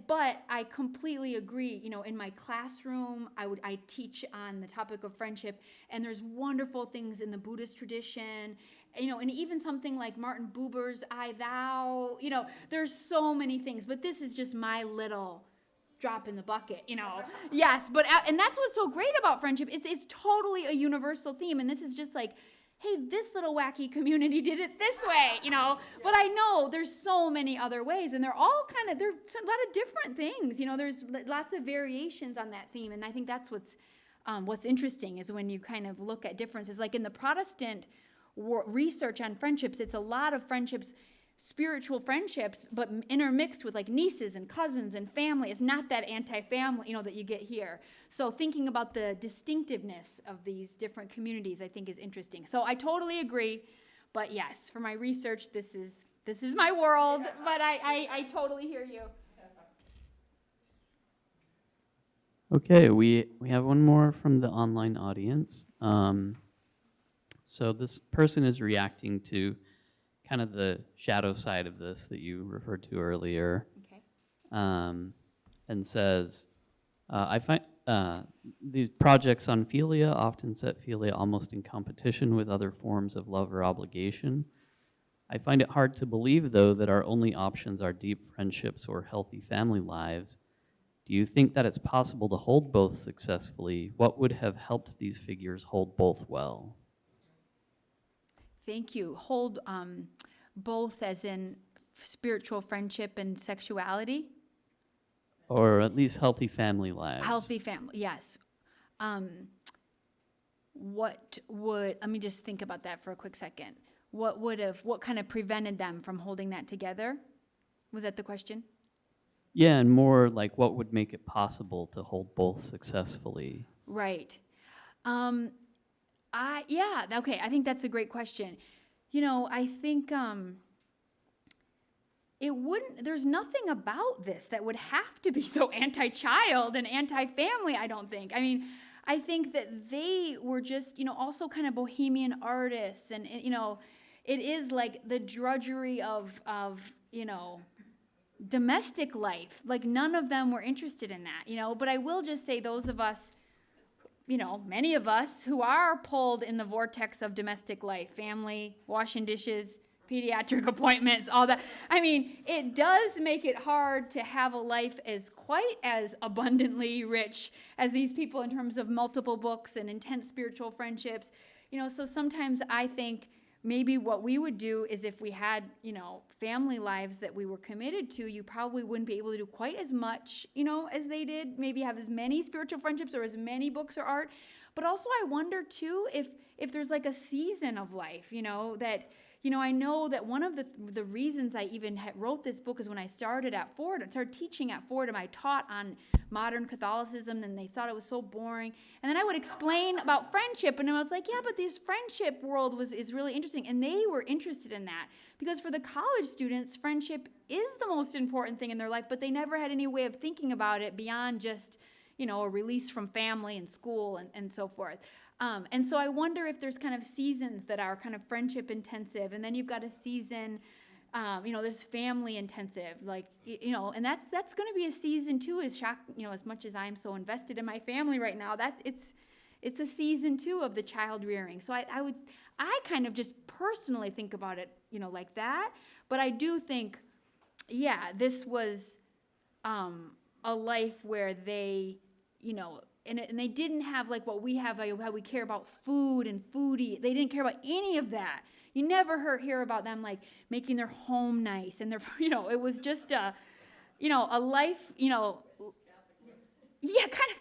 But I completely agree. In my classroom, I teach on the topic of friendship, and there's wonderful things in the Buddhist tradition, and even something like Martin Buber's I Thou. There's so many things. But this is just my little drop in the bucket. Yes, and that's what's so great about friendship. It's totally a universal theme, and this is just like, hey, this little wacky community did it this way, But I know there's so many other ways, and they're all there's a lot of different things, There's lots of variations on that theme, and I think that's what's interesting is when you kind of look at differences. Like in the Protestant research on friendships, it's a lot of friendships spiritual friendships, but intermixed with like nieces and cousins and family. It's not that anti-family, that you get here. So thinking about the distinctiveness of these different communities, I think is interesting. So I totally agree, but yes, for my research, this is my world, but I totally hear you. Okay, we have one more from the online audience. So this person is reacting to kind of the shadow side of this that you referred to earlier, Okay. and says, I find these projects on philia often set philia almost in competition with other forms of love or obligation. I find it hard to believe, though, that our only options are deep friendships or healthy family lives. Do you think that it's possible to hold both successfully? What would have helped these figures hold both well? Thank you. Hold both as in spiritual friendship and sexuality? Or at least healthy family lives. Healthy family, yes. Let me just think about that for a quick second. What kind of prevented them from holding that together? Was that the question? Yeah, and more like what would make it possible to hold both successfully? Right. Okay, I think that's a great question. I think there's nothing about this that would have to be so anti-child and anti-family, I don't think. I mean, I think that they were just, also kind of bohemian artists, and it is like the drudgery of domestic life. Like none of them were interested in that, but I will just say those of us, many of us who are pulled in the vortex of domestic life, family, washing dishes, pediatric appointments, all that. I mean, it does make it hard to have a life quite as abundantly rich as these people in terms of multiple books and intense spiritual friendships. So sometimes I think maybe what we would do is if we had, family lives that we were committed to, you probably wouldn't be able to do quite as much, as they did, maybe have as many spiritual friendships or as many books or art. But also I wonder too if there's like a season of life, that, I know that one of the reasons I even wrote this book is when I started teaching at Fordham, I taught on modern Catholicism, and they thought it was so boring. And then I would explain about friendship, and I was like, yeah, but this friendship world is really interesting. And they were interested in that because for the college students, friendship is the most important thing in their life, but they never had any way of thinking about it beyond just, a release from family and school and so forth. And so I wonder if there's kind of seasons that are kind of friendship intensive, and then you've got a season, this family intensive, and that's going to be a season too. As much as I'm so invested in my family right now, it's a season too of the child rearing. So I kind of just personally think about it, like that. But I do think, this was a life where they, and they didn't have like what we have, how we care about food and foodie. They didn't care about any of that. You never hear about them like making their home nice and their, it was just a life, kind of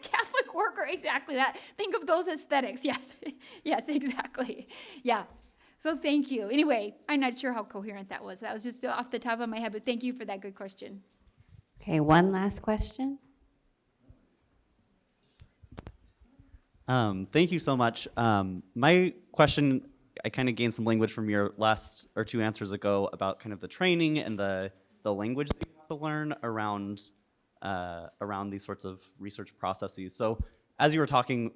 Catholic worker, exactly that. Think of those aesthetics. Yes, yes, exactly. Yeah. So thank you. Anyway, I'm not sure how coherent that was. That was just off the top of my head, but thank you for that good question. Okay, one last question. Thank you so much. My question, I kind of gained some language from your last or two answers ago about kind of the training and the language that you have to learn around these sorts of research processes. So as you were talking,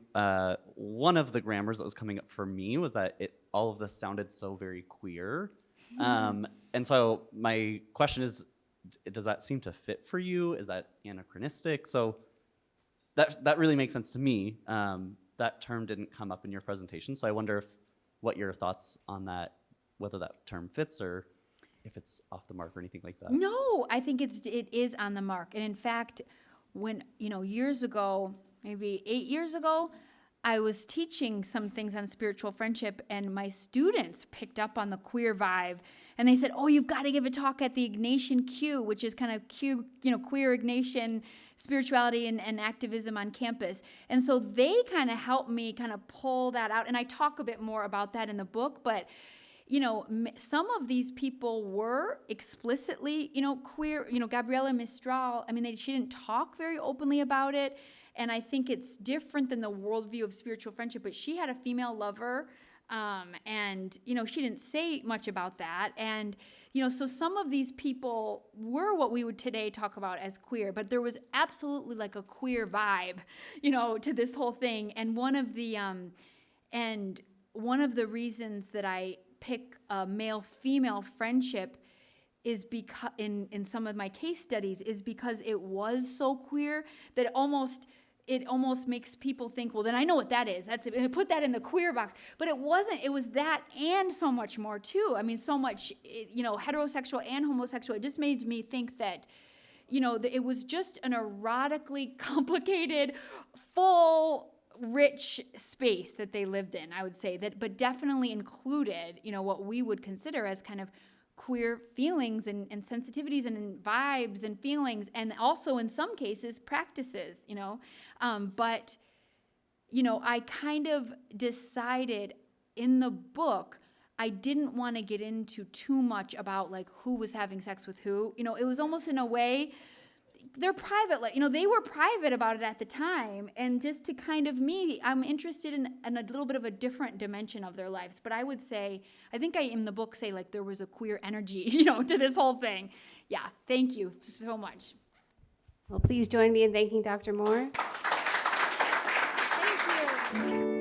one of the grammars that was coming up for me was that all of this sounded so very queer. And so my question is, does that seem to fit for you? Is that anachronistic? So that really makes sense to me. That term didn't come up in your presentation, so I wonder what your thoughts on that, whether that term fits or if it's off the mark or anything like that. No, I think it is on the mark. And in fact, when, years ago, maybe 8 years ago, I was teaching some things on spiritual friendship, and my students picked up on the queer vibe, and they said, oh, you've got to give a talk at the Ignatian Q, which is kind of queer Ignatian spirituality and activism on campus. And so they kind of helped me kind of pull that out, and I talk a bit more about that in the book, but some of these people were explicitly, queer. Gabriela Mistral, she didn't talk very openly about it. And I think it's different than the worldview of spiritual friendship, but she had a female lover. And she didn't say much about that. And, so some of these people were what we would today talk about as queer, but there was absolutely like a queer vibe, to this whole thing. And one of the reasons that I pick a male-female friendship is because in some of my case studies is because it was so queer that it almost makes people think, well, then I know what that is. That's it. And put that in the queer box. But it wasn't. It was that and so much more too. So much, heterosexual and homosexual. It just made me think that, it was just an erotically complicated, full, rich space that they lived in, I would say, but definitely included, what we would consider as kind of queer feelings and sensitivities and vibes and feelings, and also in some cases practices, but I kind of decided in the book I didn't want to get into too much about like who was having sex with who. It was almost in a way they're private, they were private about it at the time. And just to kind of I'm interested in a little bit of a different dimension of their lives. But I would say, I think I in the book say like there was a queer energy, to this whole thing. Yeah, thank you so much. Well, please join me in thanking Dr. Moore. Thank you.